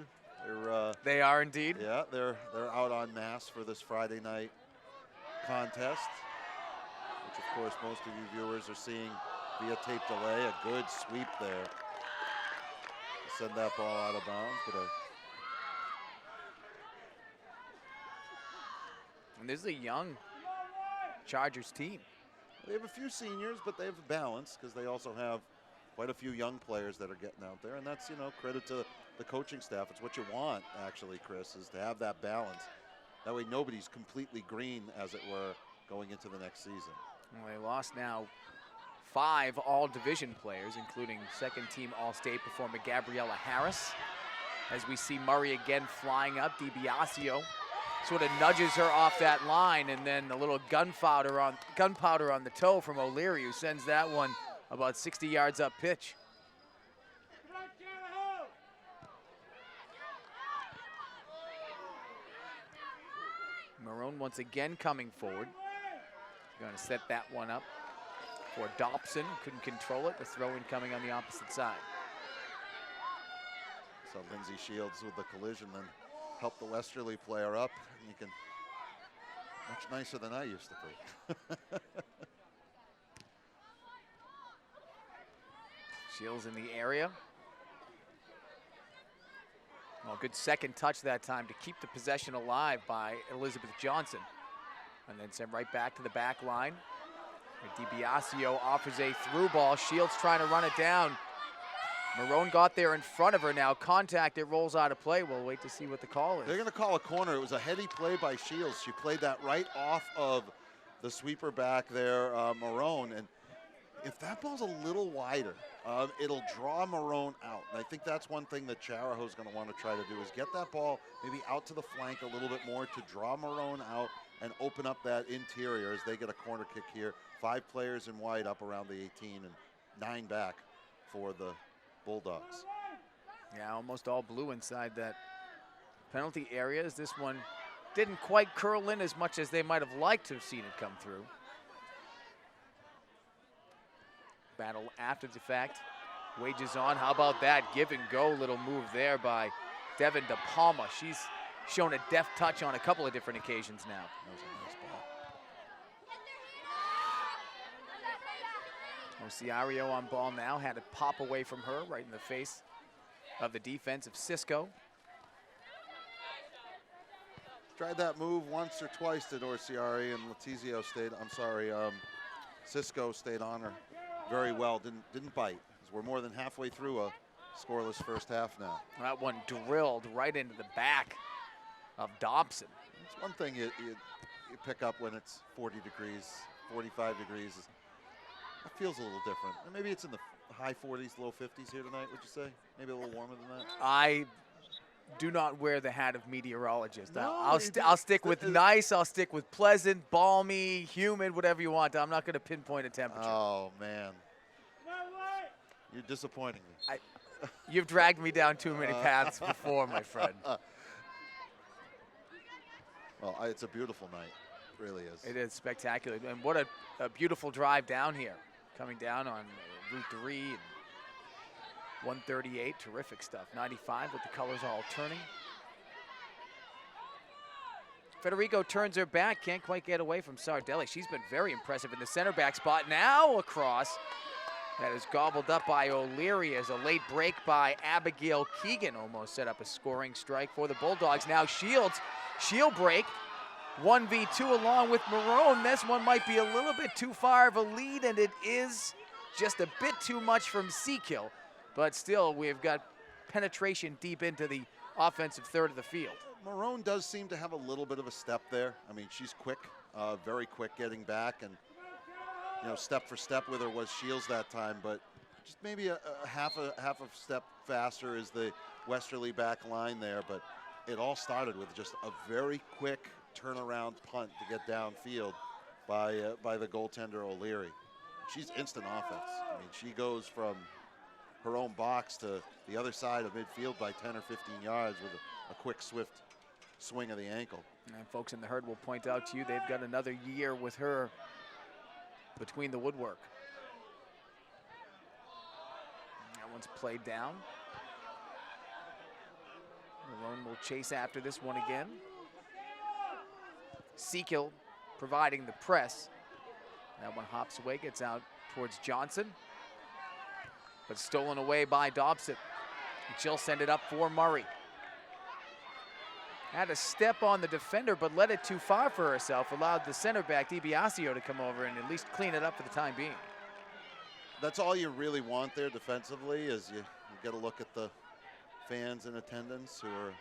They are indeed. Yeah, they're out en masse for this Friday night contest, which of course most of you viewers are seeing via tape delay. A good sweep there to send that ball out of bounds, but and this is a young Chargers team. they have a few seniors, but they have a balance because they also have quite a few young players that are getting out there, and that's, you know, credit to the coaching staff. It's what you want, actually, Chris, is to have that balance. That way nobody's completely green, as it were, going into the next season. Well, they lost now 5 all-division players, including second-team All-State performer Gabriella Harris. As we see Murray again flying up, DiBiasio sort of nudges her off that line, and then a little gunpowder on the toe from O'Leary, who sends that one about 60 yards up pitch. Marone once again coming forward. Going to set that one up for Dobson. Couldn't control it. The throw-in coming on the opposite side. So Lindsay Shields with the collision then helped the Westerly player up. You can, much nicer than I used to be. Shields in the area. Well, good second touch that time to keep the possession alive by Elizabeth Johnson. And then sent right back to the back line. And DiBiasio offers a through ball. Shields trying to run it down. Marone got there in front of her now. Contact, it rolls out of play. We'll wait to see what the call is. They're going to call a corner. It was a heady play by Shields. She played that right off of the sweeper back there, Marone. And if that ball's a little wider, it'll draw Marone out. And I think that's one thing that Chariho's going to want to try to do is get that ball maybe out to the flank a little bit more to draw Marone out and open up that interior as they get a corner kick here. 5 players in white up around the 18 and 9 back for the Bulldogs. Yeah, almost all blue inside that penalty area. As this one didn't quite curl in as much as they might have liked to have seen it come through. Battle after the fact. Wages on. How about that? Give and go little move there by Devin De Palma. She's shown a deft touch on a couple of different occasions now. That was a nice ball. Osiario on ball now. Had it pop away from her right in the face of the defense of Cisco. Tried that move once or twice, did Orsiari, and Letizio stayed, Cisco stayed on her very well, didn't bite. We're more than halfway through a scoreless first half now. That one drilled right into the back of Dobson. It's one thing you pick up when it's 40 degrees, 45 degrees. It feels a little different. And maybe it's in the high 40s, low 50s here tonight, would you say? Maybe a little warmer than that? I do not wear the hat of meteorologist. No, I'll stick with nice, I'll stick with pleasant, balmy, humid, whatever you want. I'm not going to pinpoint a temperature. Oh, man. You're disappointing me. You've dragged me down too many paths before, my friend. Well, it's a beautiful night. It really is. It is spectacular. And what a beautiful drive down here. Coming down on Route 3 and 138. Terrific stuff. 95 with the colors all turning. Federico turns her back. Can't quite get away from Sardelli. She's been very impressive in the center back spot. Now across. That is gobbled up by O'Leary as a late break by Abigail Keegan almost set up a scoring strike for the Bulldogs. Now Shields, shield break, 1v2 along with Marone. This one might be a little bit too far of a lead, and it is just a bit too much from Seakill. But still, we've got penetration deep into the offensive third of the field. Marone does seem to have a little bit of a step there. I mean, she's quick, very quick getting back, and you know, step for step with her was Shields that time, but just maybe a half a step faster is the Westerly back line there. But it all started with just a very quick turnaround punt to get downfield by the goaltender O'Leary. She's instant offense. I mean, she goes from her own box to the other side of midfield by 10 or 15 yards with a quick, swift swing of the ankle. And folks in the herd will point out to you they've got another year with her between the woodwork. That one's played down. Malone will chase after this one again. Seakill providing the press. That one hops away, gets out towards Johnson, but stolen away by Dobson. And she'll send it up for Murray. Had a step on the defender, but let it too far for herself. Allowed the center back, DiBiasio, to come over and at least clean it up for the time being. That's all you really want there defensively, is you get a look at the fans in attendance who are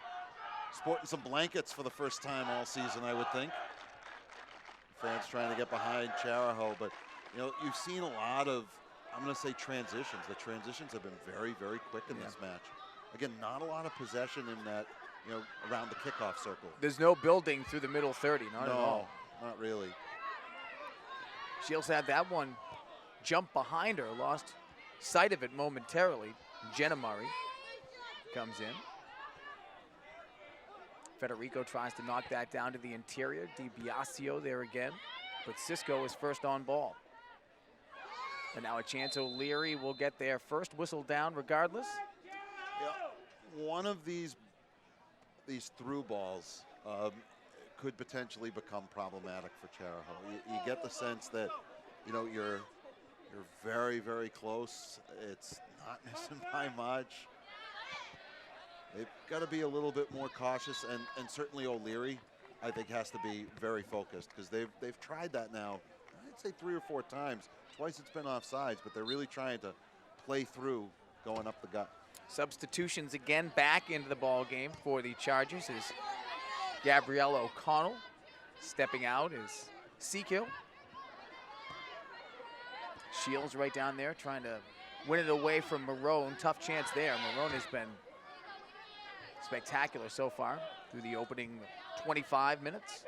sporting some blankets for the first time all season, I would think. Fans trying to get behind Chariho, but you know, you've seen a lot of, I'm going to say, transitions. The transitions have been very, very quick in this match. Again, not a lot of possession in that, you know, around the kickoff circle. There's no building through the middle 30, not at all. No, not really. Shields had that one jump behind her, lost sight of it momentarily. Jenna Murray comes in. Federico tries to knock that down to the interior. DiBiasio there again, but Cisco is first on ball. And now a chance O'Leary will get their first whistle down regardless. Yeah, one of these through balls could potentially become problematic for Chariho. You get the sense that, you know, you're very, very close. It's not missing by much. They've got to be a little bit more cautious, and certainly O'Leary, I think, has to be very focused, because they've tried that now, I'd say 3 or 4 times. Twice it's been offsides, but they're really trying to play through going up the gut. Substitutions again back into the ball game for the Chargers is Gabrielle O'Connell. Stepping out is Seakill. Shields right down there trying to win it away from Marone. Tough chance there. Marone has been spectacular so far through the opening 25 minutes.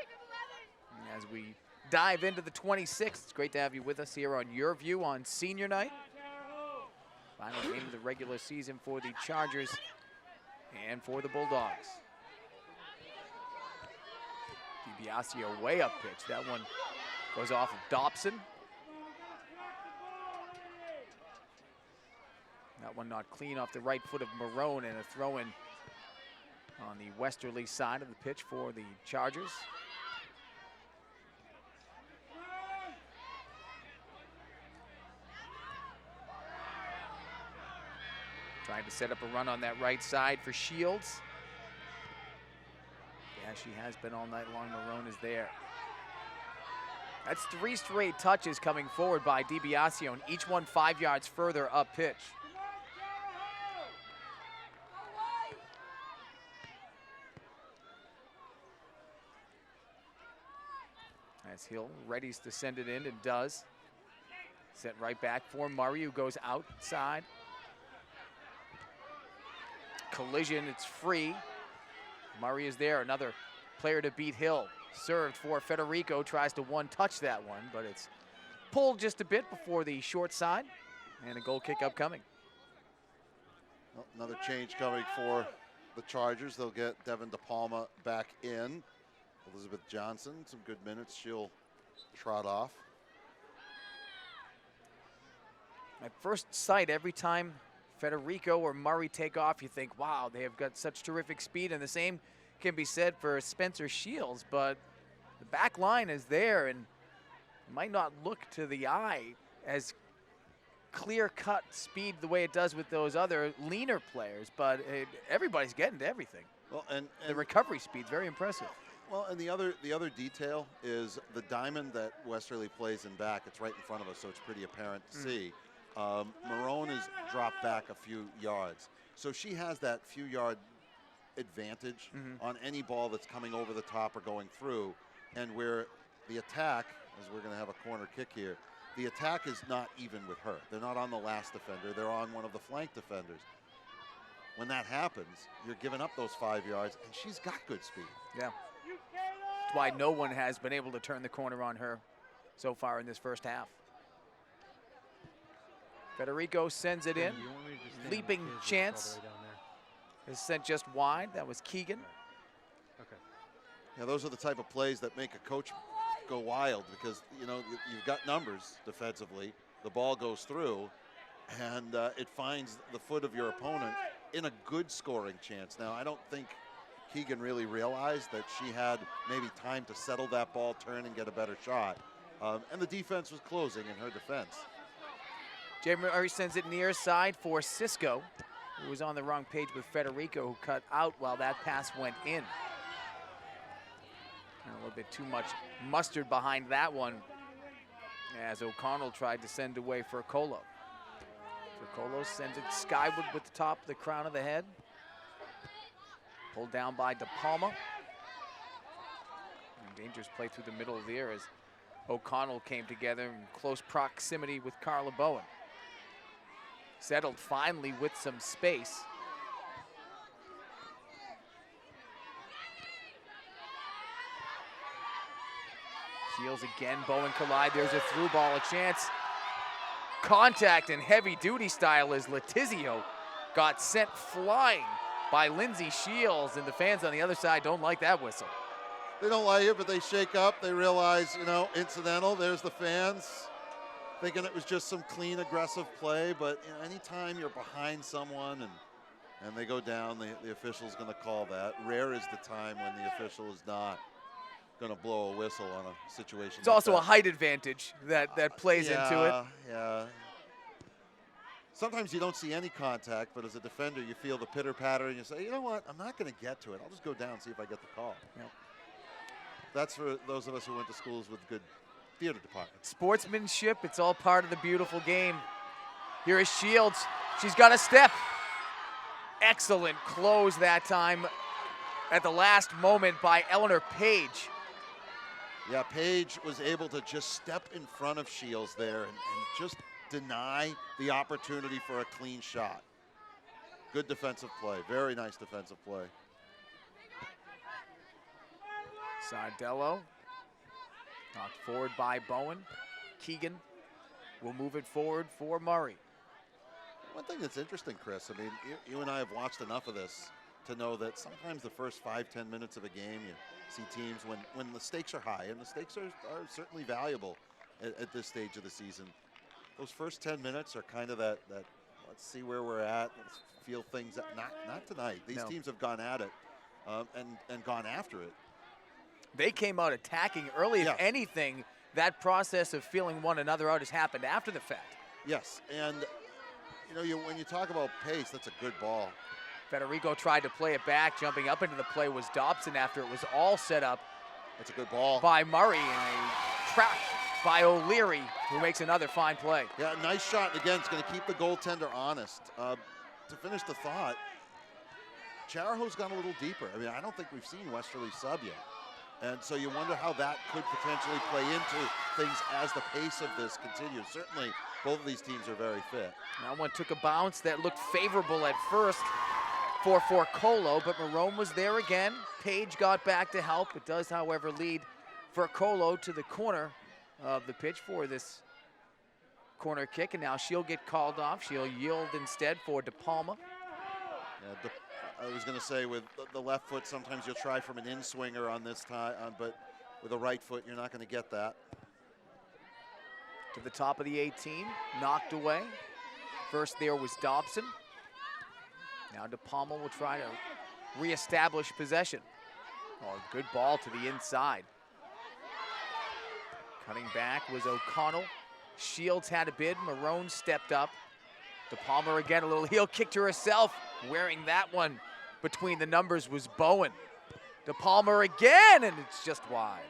And as we dive into the 26th, it's great to have you with us here on Your View on senior night. Final game of the regular season for the Chargers and for the Bulldogs. DiBiasio way up pitch. That one goes off of Dobson. That one not clean off the right foot of Marone, and a throw-in on the westerly side of the pitch for the Chargers. Trying to set up a run on that right side for Shields. Yeah, she has been all night long. Marone is there. That's 3 straight touches coming forward by DiBiasio, and each one 5 yards further up pitch. As Hill readies to send it in and does. Sent right back for Murray, who goes outside. Collision, it's free. Murray is there, another player to beat Hill. Served for Federico, tries to one-touch that one, but it's pulled just a bit before the short side, and a goal kick upcoming. Well, another change coming for the Chargers. They'll get Devin DePalma back in. Elizabeth Johnson, some good minutes. She'll trot off. At first sight, every time Federico or Murray take off, you think, wow, they have got such terrific speed, and the same can be said for Spencer Shields, but the back line is there, and it might not look to the eye as clear-cut speed the way it does with those other leaner players, but everybody's getting to everything. Well, and the recovery speed's very impressive. Well, and the other detail is the diamond that Westerly plays in back. It's right in front of us, so it's pretty apparent to see. Marone has dropped back a few yards, so she has that few-yard advantage on any ball that's coming over the top or going through, and where the attack, as we're going to have a corner kick here, the attack is not even with her. They're not on the last defender. They're on one of the flank defenders. When that happens, you're giving up those 5 yards, and she's got good speed. Yeah. That's why no one has been able to turn the corner on her so far in this first half. Federico sends it in. Leaping chance is sent just wide. That was Keegan. Okay. Yeah, those are the type of plays that make a coach go wild because, you know, you've got numbers defensively. The ball goes through, and it finds the foot of your opponent in a good scoring chance. Now, I don't think Keegan really realized that she had maybe time to settle that ball, turn, and get a better shot. And the defense was closing in her defense. Jay Murray sends it near side for Cisco, who was on the wrong page with Federico, who cut out while that pass went in. And a little bit too much mustard behind that one as O'Connell tried to send away for Colo. Colo sends it skyward with the top of the crown of the head. Pulled down by DePalma. And dangerous play through the middle of the air as O'Connell came together in close proximity with Carla Bowen. Settled finally with some space. Shields again, Bowen collide. There's a through ball, a chance. Contact and heavy duty style as Letizio got sent flying by Lindsay Shields, and the fans on the other side don't like that whistle. They don't like it, but they shake up. They realize, you know, incidental. There's the fans thinking it was just some clean, aggressive play. But you know, anytime you're behind someone and they go down, the official's going to call that. Rare is the time when the official is not going to blow a whistle on a situation. It's also a height advantage that plays into it. Yeah. Sometimes you don't see any contact, but as a defender, you feel the pitter-patter, and you say, you know what, I'm not going to get to it. I'll just go down and see if I get the call. Yep. That's for those of us who went to schools with good theater departments. Sportsmanship, it's all part of the beautiful game. Here is Shields. She's got a step. Excellent close that time at the last moment by Eleanor Page. Yeah, Page was able to just step in front of Shields there and just deny the opportunity for a clean shot. Good defensive play, very nice defensive play. Sardello, knocked forward by Bowen. Keegan will move it forward for Murray. One thing that's interesting, Chris, I mean, you and I have watched enough of this to know that sometimes the first 5-10 minutes of a game, you see teams when the stakes are high, and the stakes are certainly valuable at this stage of the season. Those first 10 minutes are kind of that let's see where we're at, let's feel things out. Not tonight. These teams have gone at it and gone after it. They came out attacking early. Yes. If anything, that process of feeling one another out has happened after the fact. Yes, and you know, when you talk about pace, that's a good ball. Federico tried to play it back. Jumping up into the play was Dobson after it was all set up. That's a good ball by Murray, and a trapped by O'Leary, who makes another fine play. Yeah, nice shot. Again, it's going to keep the goaltender honest. To finish the thought, Chariho's gone a little deeper. I mean, I don't think we've seen Westerly sub yet. And so you wonder how that could potentially play into things as the pace of this continues. Certainly, both of these teams are very fit. That one took a bounce that looked favorable at first for Colo, but Marone was there again. Page got back to help. It does, however, lead for Colo to the corner of the pitch for this corner kick, and now she'll get called off. She'll yield instead for De Palma. Yeah, I was going to say, with the left foot, sometimes you'll try from an in-swinger on this time, but with the right foot, you're not going to get that. To the top of the 18, knocked away. First there was Dobson. Now De Palma will try to reestablish possession. Oh, good ball to the inside. Cutting back was O'Connell. Shields had a bid. Marone stepped up. De Palma again, a little heel kick to herself. Wearing that one between the numbers was Bowen. De Palma again, and it's just wide.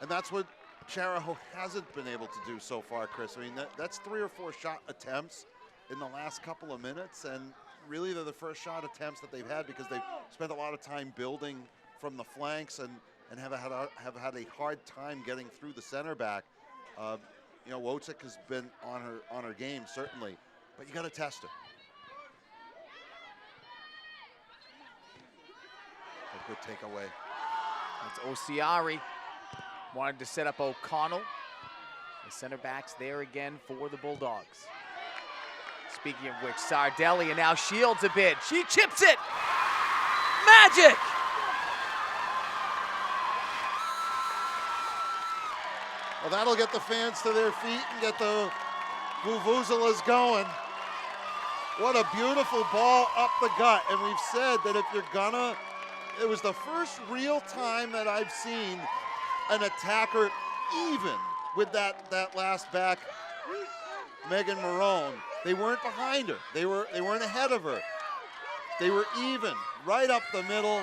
And that's what Chariho hasn't been able to do so far, Chris. I mean, that's 3 or 4 shot attempts in the last couple of minutes, and really they're the first shot attempts that they've had because they've spent a lot of time building from the flanks and have had a hard time getting through the center back. You know, Wojcik has been on her game, certainly, but you got to test her. A good takeaway. It's Osiari. Wanted to set up O'Connell. The center back's there again for the Bulldogs. Speaking of which, Sardelli, and now Shields a bid. She chips it! Magic! Well, that'll get the fans to their feet and get the vuvuzelas going. What a beautiful ball up the gut. And we've said that if you're gonna, it was the first real time that I've seen an attacker even with that last back, Megan Marone. They weren't behind her. They weren't ahead of her. They were even, right up the middle.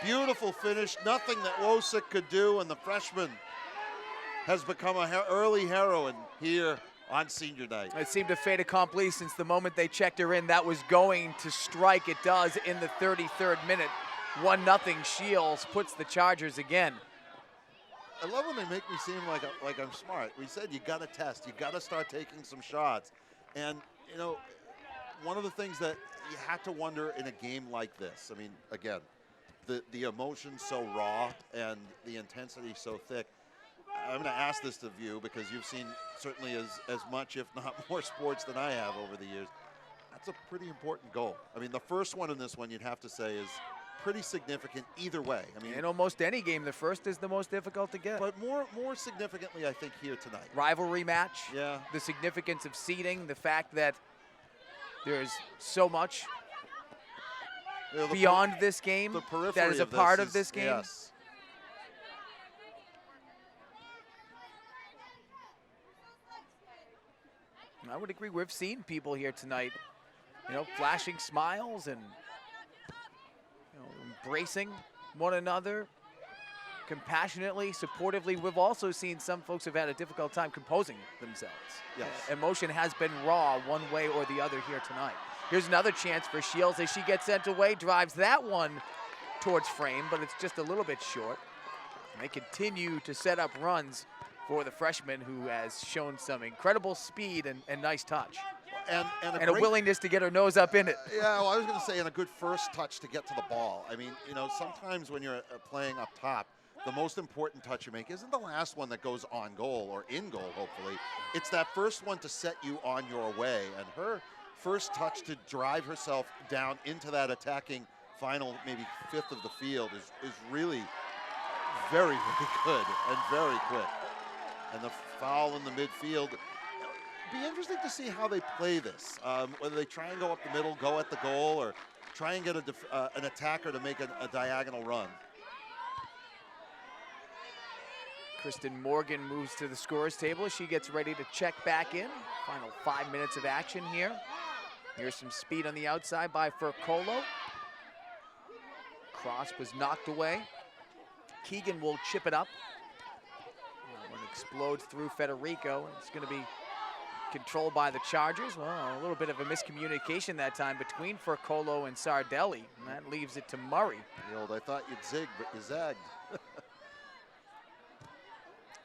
Beautiful finish, nothing that Wojcik could do, and the freshman has become an early heroine here on senior night. It seemed a fait accompli since the moment they checked her in. That was going to strike. It does in the 33rd minute. 1-0 Shields puts the Chargers again. I love when they make me seem like I'm smart. We said you got to test. You got to start taking some shots. And, you know, one of the things that you have to wonder in a game like this, I mean, again, the emotion's so raw and the intensity so thick. I'm going to ask this of you because you've seen certainly as much, if not more, sports than I have over the years. That's a pretty important goal. I mean, the first one in this one, you'd have to say, is pretty significant either way. I mean, in almost any game, the first is the most difficult to get. But more significantly, I think, here tonight. Rivalry match. Yeah. The significance of seeding, the fact that there's so much beyond this game that is a part of this game. Yes. I would agree. We've seen people here tonight, you know, flashing smiles and embracing one another compassionately, supportively. We've also seen some folks have had a difficult time composing themselves. Yes. Emotion has been raw one way or the other here tonight. Here's another chance for Shields as she gets sent away, drives that one towards frame, but it's just a little bit short. And they continue to set up runs for the freshman, who has shown some incredible speed and nice touch. And a willingness to get her nose up in it. Yeah, well, I was going to say, and a good first touch to get to the ball. I mean, you know, sometimes when you're playing up top, the most important touch you make isn't the last one that goes on goal or in goal, hopefully. It's that first one to set you on your way. And her first touch to drive herself down into that attacking final, maybe fifth of the field is really very, very good and very quick. And the foul in the midfield. Be interesting to see how they play this. Whether they try and go up the middle, go at the goal, or try and get an attacker to make a diagonal run. Kristen Morgan moves to the scorer's table. She gets ready to check back in. Final 5 minutes of action here. Here's some speed on the outside by Furcolo. Cross was knocked away. Keegan will chip it up. That one explodes through Federico. It's going to be controlled by the Chargers. Well, a little bit of a miscommunication that time between Furcolo and Sardelli, and that leaves it to Murray. The old, I thought you'd zig, but you zagged.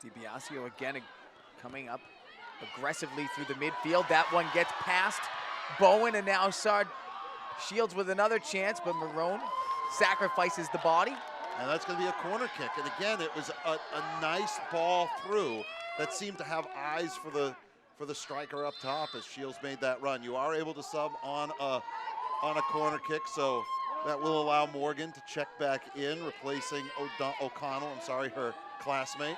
DiBiasio again coming up aggressively through the midfield. That one gets past Bowen, and now Shields with another chance, but Marone sacrifices the body. And that's going to be a corner kick. And again, it was a nice ball through that seemed to have eyes for the striker up top as Shields made that run. You are able to sub on a corner kick, so that will allow Morgan to check back in, replacing O'Connell, her classmate.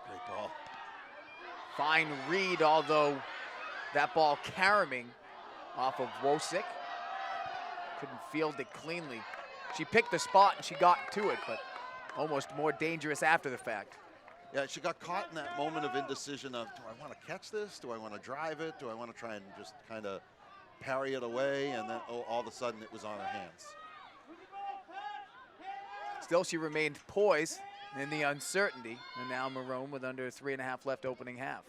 Great ball. Fine read, although that ball caroming off of Wosick. Couldn't field it cleanly. She picked the spot and she got to it, but almost more dangerous after the fact. Yeah, she got caught in that moment of indecision of, do I want to catch this? Do I want to drive it? Do I want to try and just kind of parry it away? And then, all of a sudden it was on her hands. Still, she remained poised in the uncertainty, and now Marone with under 3.5 left opening half.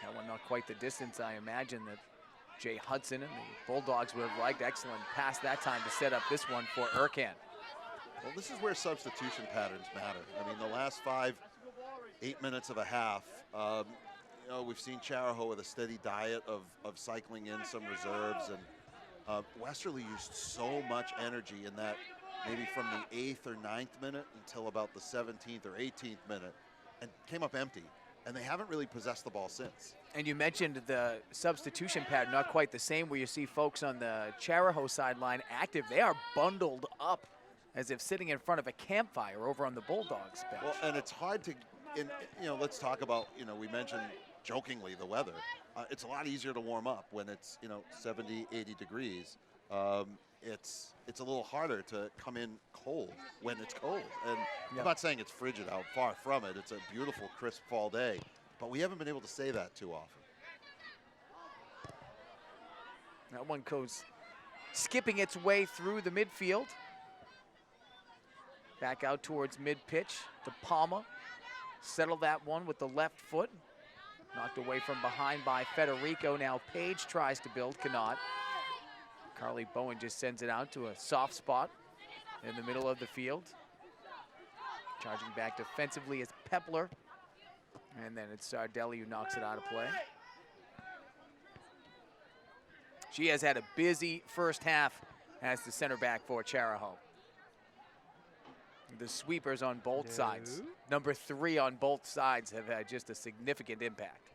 That one not quite the distance I imagine that Jay Hudson and the Bulldogs would have liked. Excellent pass that time to set up this one for Ercan. Well, this is where substitution patterns matter. I mean, the last 8 minutes of a half, we've seen Chariho with a steady diet of cycling in some reserves, and Westerly used so much energy in that, maybe from the 8th or 9th minute until about the 17th or 18th minute, and came up empty. And they haven't really possessed the ball since. And you mentioned the substitution pattern, not quite the same, where you see folks on the Chariho sideline active. They are bundled up as if sitting in front of a campfire over on the Bulldogs bench. Well, and it's hard to, let's talk about, we mentioned jokingly the weather. It's a lot easier to warm up when it's, 70, 80 degrees. It's a little harder to come in cold when it's cold. And I'm not saying it's frigid out, far from it. It's a beautiful, crisp fall day. But we haven't been able to say that too often. That one goes skipping its way through the midfield. Back out towards mid-pitch to Palma. Settle that one with the left foot. Knocked away from behind by Federico. Now Page tries to build, cannot. Carly Bowen just sends it out to a soft spot in the middle of the field. Charging back defensively is Pepler. And then it's Sardelli who knocks it out of play. She has had a busy first half as the center back for Chariho. The sweepers on both sides. Number 3 on both sides have had just a significant impact.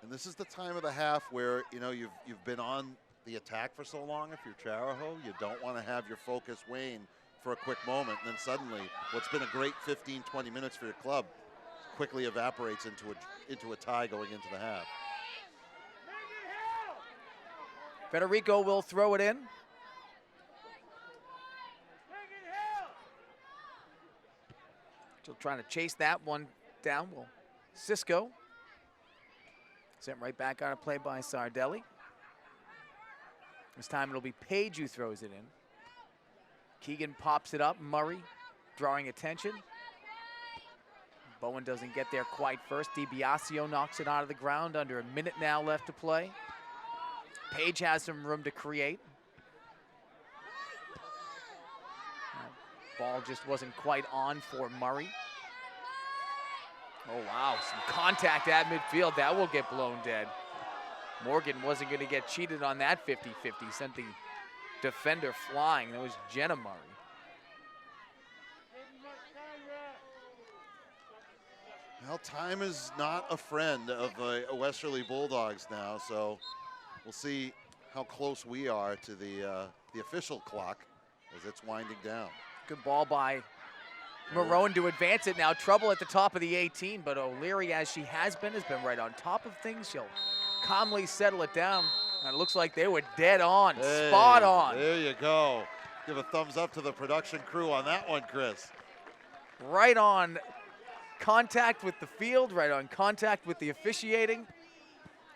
And this is the time of the half where, you've been on the attack for so long. If you're Chariho, you don't want to have your focus wane for a quick moment. And then suddenly, what's been a great 15, 20 minutes for your club quickly evaporates into a tie going into the half. Federico will throw it in. Still trying to chase that one down. Well, Cisco sent right back out of play by Sardelli. This time it'll be Page who throws it in. Keegan pops it up. Murray drawing attention. Bowen doesn't get there quite first. DiBiasio knocks it out of the ground. Under a minute now left to play. Page has some room to create. Ball just wasn't quite on for Murray. Oh, wow, some contact at midfield. That will get blown dead. Morgan wasn't going to get cheated on that 50-50. Sent the defender flying. That was Jenna Murray. Well, time is not a friend of the Westerly Bulldogs now, so we'll see how close we are to the official clock as it's winding down. Good ball by Marone to advance it now. Trouble at the top of the 18, but O'Leary, as she has been right on top of things. She'll calmly settle it down. And it looks like they were dead on, hey, spot on. There you go. Give a thumbs up to the production crew on that one, Chris. Right on contact with the field, right on contact with the officiating.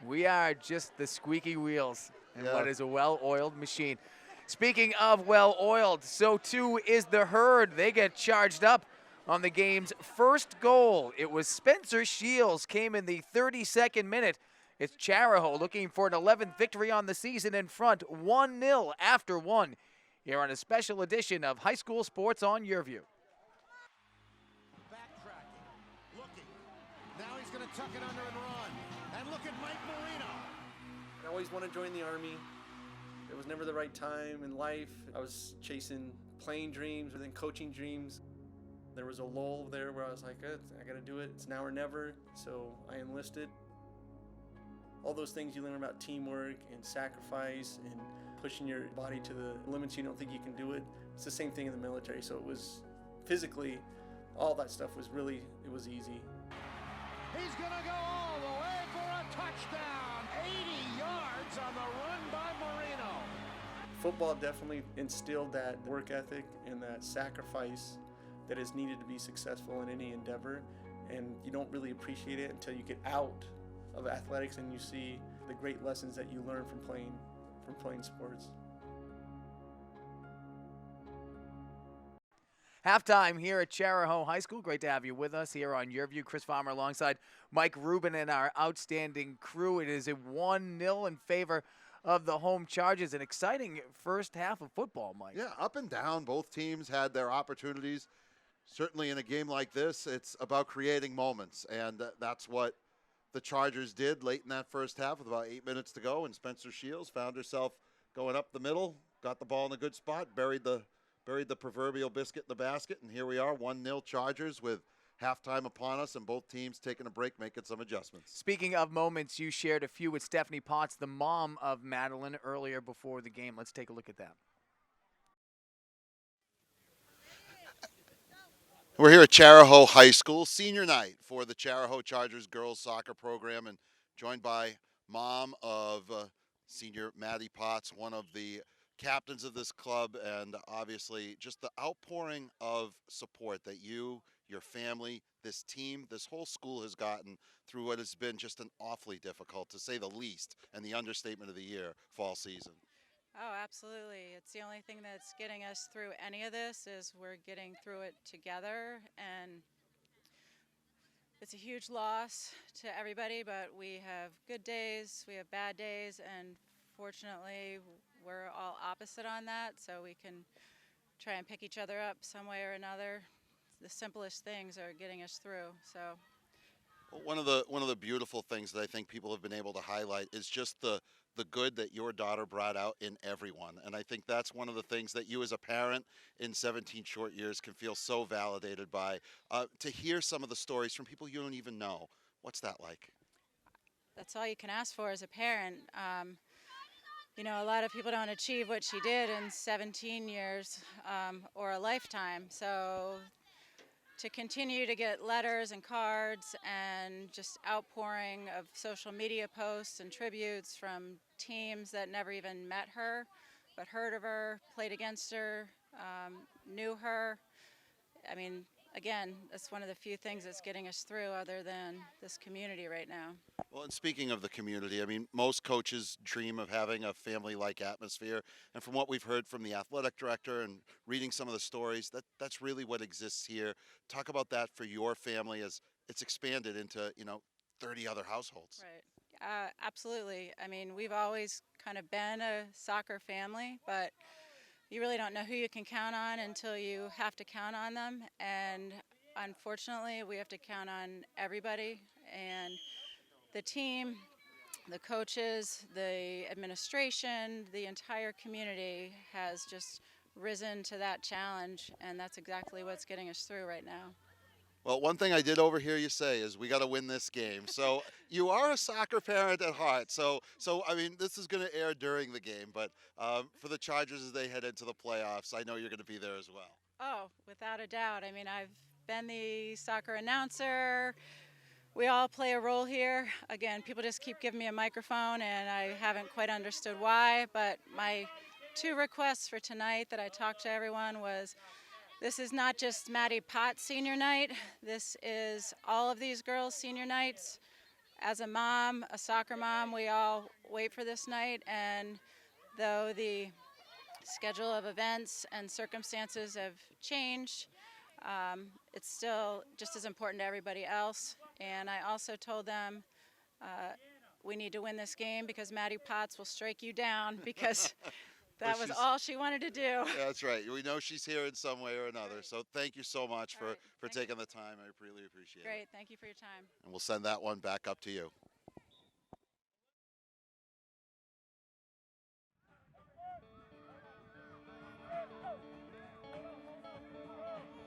We are just the squeaky wheels in what is a well-oiled machine. Speaking of well-oiled, so too is the Herd. They get charged up on the game's first goal. It was Spencer Shields, came in the 32nd minute. It's Chariho looking for an 11th victory on the season in front, 1-0 after one, here on a special edition of High School Sports on Your View. Backtracking, looking. Now he's going to tuck it under and run. And look at Mike Marino. I always wanted to join the Army. It was never the right time in life. I was chasing playing dreams and then coaching dreams. There was a lull there where I was like, I gotta do it. It's now or never. So I enlisted. All those things you learn about teamwork and sacrifice and pushing your body to the limits you don't think you can do it. It's the same thing in the military. So it was physically, all that stuff was really, it was easy. He's going to go all the way for a touchdown. 80 yards on the run by Marino. Football definitely instilled that work ethic and that sacrifice that is needed to be successful in any endeavor. And you don't really appreciate it until you get out of athletics and you see the great lessons that you learn from playing sports. Halftime here at Chariho High School. Great to have you with us here on Your View. Chris Farmer alongside Mike Rubin and our outstanding crew. It is a 1-0 in favor of the home Chargers. An exciting first half of football, Mike. Yeah, up and down. Both teams had their opportunities. Certainly in a game like this, it's about creating moments, and that's what the Chargers did late in that first half with about 8 minutes to go, and Spencer Shields found herself going up the middle, got the ball in a good spot, buried the proverbial biscuit in the basket, and here we are, 1-0 Chargers with halftime upon us, and both teams taking a break, making some adjustments. Speaking of moments, you shared a few with Stephanie Potts, the mom of Madeline, earlier before the game. Let's take a look at that. We're here at Chariho High School, senior night for the Chariho Chargers girls soccer program, and joined by mom of senior Maddie Potts, one of the captains of this club, and obviously just the outpouring of support that you, your family, this team, this whole school has gotten through what has been just an awfully difficult, to say the least, and the understatement of the year, fall season. Oh, absolutely. It's the only thing that's getting us through any of this is we're getting through it together, and it's a huge loss to everybody, but we have good days, we have bad days, and fortunately we're all opposite on that, so we can try and pick each other up some way or another. The simplest things are getting us through. So one of the beautiful things that I think people have been able to highlight is just the good that your daughter brought out in everyone. And I think that's one of the things that you as a parent in 17 short years can feel so validated by. To hear some of the stories from people you don't even know, what's that like? that's all you can ask for as a parent. You know, a lot of people don't achieve what she did in 17 years or a lifetime. So to continue to get letters and cards and just outpouring of social media posts and tributes from teams that never even met her, but heard of her, played against her, knew her. I mean, again, that's one of the few things that's getting us through other than this community right now. Well, and speaking of the community, I mean, most coaches dream of having a family-like atmosphere. And from what we've heard from the athletic director and reading some of the stories, that's really what exists here. Talk about that for your family as it's expanded into, 30 other households. Right. Absolutely. I mean, we've always kind of been a soccer family, but you really don't know who you can count on until you have to count on them. And unfortunately, we have to count on everybody. And the team, the coaches, the administration, the entire community has just risen to that challenge, and that's exactly what's getting us through right now. Well, one thing I did overhear you say is we got to win this game. So you are a soccer parent at heart. So I mean, this is going to air during the game, but for the Chargers as they head into the playoffs, I know you're going to be there as well. Oh, without a doubt. I mean, I've been the soccer announcer. We all play a role here. Again, people just keep giving me a microphone, and I haven't quite understood why. But my two requests for tonight that I talked to everyone was this is not just Maddie Potts senior night. This is all of these girls' senior nights. As a mom, a soccer mom, we all wait for this night, and though the schedule of events and circumstances have changed, it's still just as important to everybody else. And I also told them we need to win this game because Maddie Potts will strike you down because that was all she wanted to do. Yeah, that's right. We know she's here in some way or another. So thank you so much for taking the time. I really appreciate it. Great. Thank you for your time. And we'll send that one back up to you.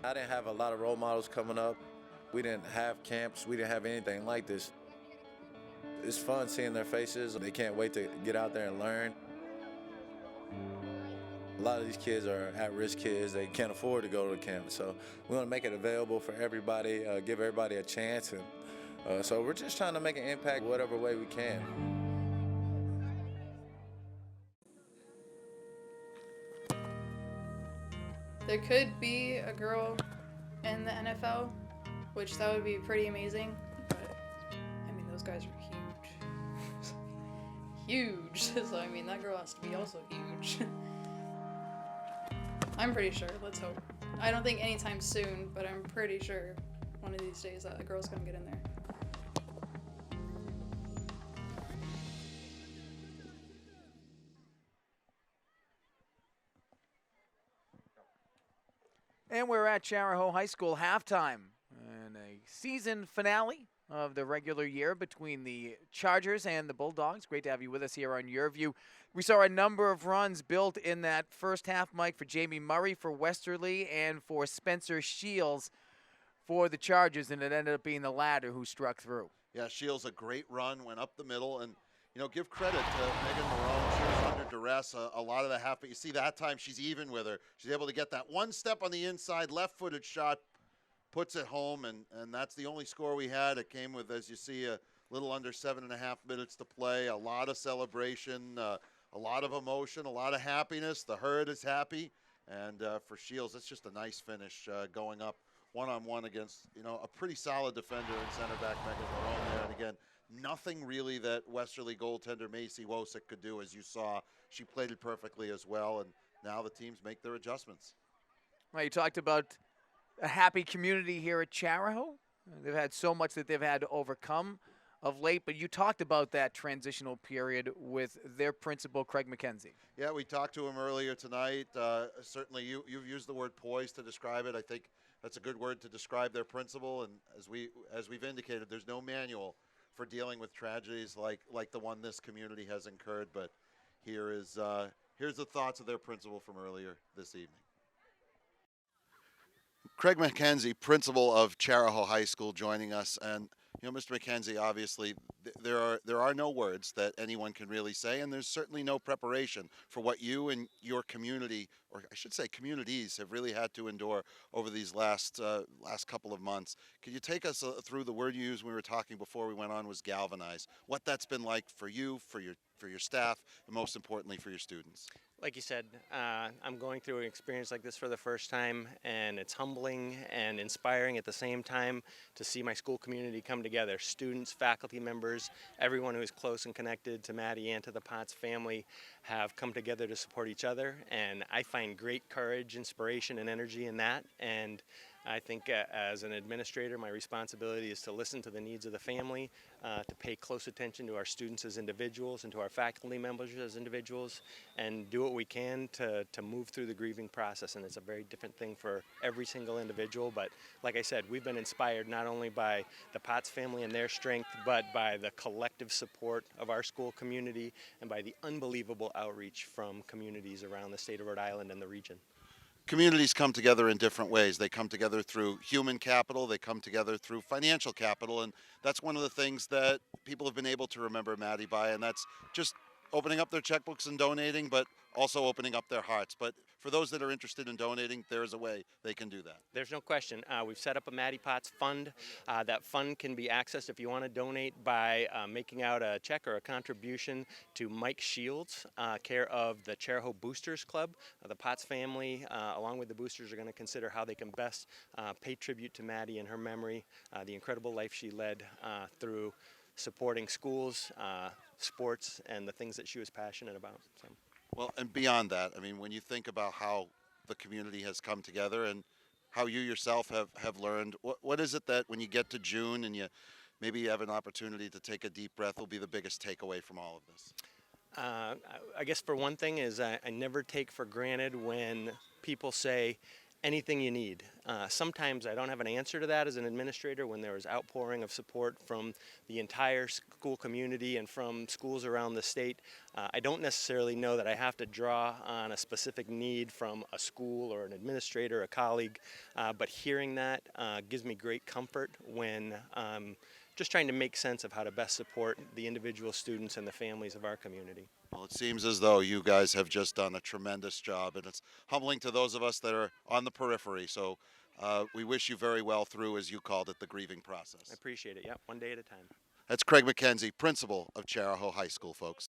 I didn't have a lot of role models coming up. We didn't have camps. We didn't have anything like this. It's fun seeing their faces. They can't wait to get out there and learn. A lot of these kids are at-risk kids. They can't afford to go to the camp. So we want to make it available for everybody, give everybody a chance. And so we're just trying to make an impact whatever way we can. There could be a girl in the NFL, which that would be pretty amazing, but I mean, those guys are huge. So I mean, that girl has to be also huge. I'm pretty sure, let's hope. I don't think anytime soon, but I'm pretty sure one of these days that a girl's gonna get in there. And we're at Chariho High School halftime and a season finale of the regular year between the Chargers and the Bulldogs. Great to have you with us here on Your View. We saw a number of runs built in that first half, Mike, for Jamie Murray, for Westerly, and for Spencer Shields for the Chargers, and it ended up being the latter who struck through. Yeah, Shields, a great run, went up the middle, and you know, give credit to Megan Marone. She was under duress a lot of the half, but you see that time she's even with her. She's able to get that one step on the inside, left-footed shot, puts it home, and that's the only score we had. It came with, as you see, a little under 7.5 minutes to play, a lot of celebration, a lot of emotion, a lot of happiness. The herd is happy, and for Shields, it's just a nice finish going up one-on-one against, you know, a pretty solid defender in center back Megan Marone there, and again, nothing really that Westerly goaltender Macy Wosick could do, as you saw. She played it perfectly as well, and now the teams make their adjustments. Well, you talked about a happy community here at Chariho. They've had so much that they've had to overcome of late, but you talked about that transitional period with their principal, Craig McKenzie. Yeah, we talked to him earlier tonight. Certainly you've used the word poised to describe it. I think that's a good word to describe their principal, and as we've indicated, there's no manual for dealing with tragedies like the one this community has incurred, but here's the thoughts of their principal from earlier this evening. Craig McKenzie, principal of Chariho High School, joining us. And you know, Mr. McKenzie, obviously there are no words that anyone can really say, and there's certainly no preparation for what you and your community, or I should say communities, have really had to endure over these last couple of months. Could you take us through the word you used when we were talking before we went on was galvanize? What that's been like for you, for your staff, and most importantly for your students. Like you said, I'm going through an experience like this for the first time, and it's humbling and inspiring at the same time to see my school community come together. Students, faculty members, everyone who is close and connected to Maddie and to the Potts family have come together to support each other, and I find great courage, inspiration, and energy in that. And I think as an administrator, my responsibility is to listen to the needs of the family, to pay close attention to our students as individuals and to our faculty members as individuals, and do what we can to move through the grieving process. And it's a very different thing for every single individual. But like I said, we've been inspired not only by the Potts family and their strength, but by the collective support of our school community and by the unbelievable outreach from communities around the state of Rhode Island and the region. Communities come together in different ways. They come together through human capital, they come together through financial capital, and that's one of the things that people have been able to remember Maddie by, and that's just opening up their checkbooks and donating, but also opening up their hearts. But for those that are interested in donating, there is a way they can do that. There's no question. We've set up a Maddie Potts fund. That fund can be accessed if you want to donate by making out a check or a contribution to Mike Shields, care of the Chariho Boosters Club. The Potts family, along with the boosters, are going to consider how they can best pay tribute to Maddie in her memory, the incredible life she led through supporting schools, sports, and the things that she was passionate about. So. Well, and beyond that, I mean, when you think about how the community has come together and how you yourself have learned, what is it that when you get to June and maybe you have an opportunity to take a deep breath will be the biggest takeaway from all of this? I guess for one thing is I never take for granted when people say anything you need. Sometimes I don't have an answer to that as an administrator when there is outpouring of support from the entire school community and from schools around the state. I don't necessarily know that I have to draw on a specific need from a school or an administrator, a colleague, but hearing that gives me great comfort when just trying to make sense of how to best support the individual students and the families of our community. Well, it seems as though you guys have just done a tremendous job, and it's humbling to those of us that are on the periphery. So we wish you very well through, as you called it, the grieving process. I appreciate it. Yep, one day at a time. That's Craig McKenzie, principal of Chariho High School, folks.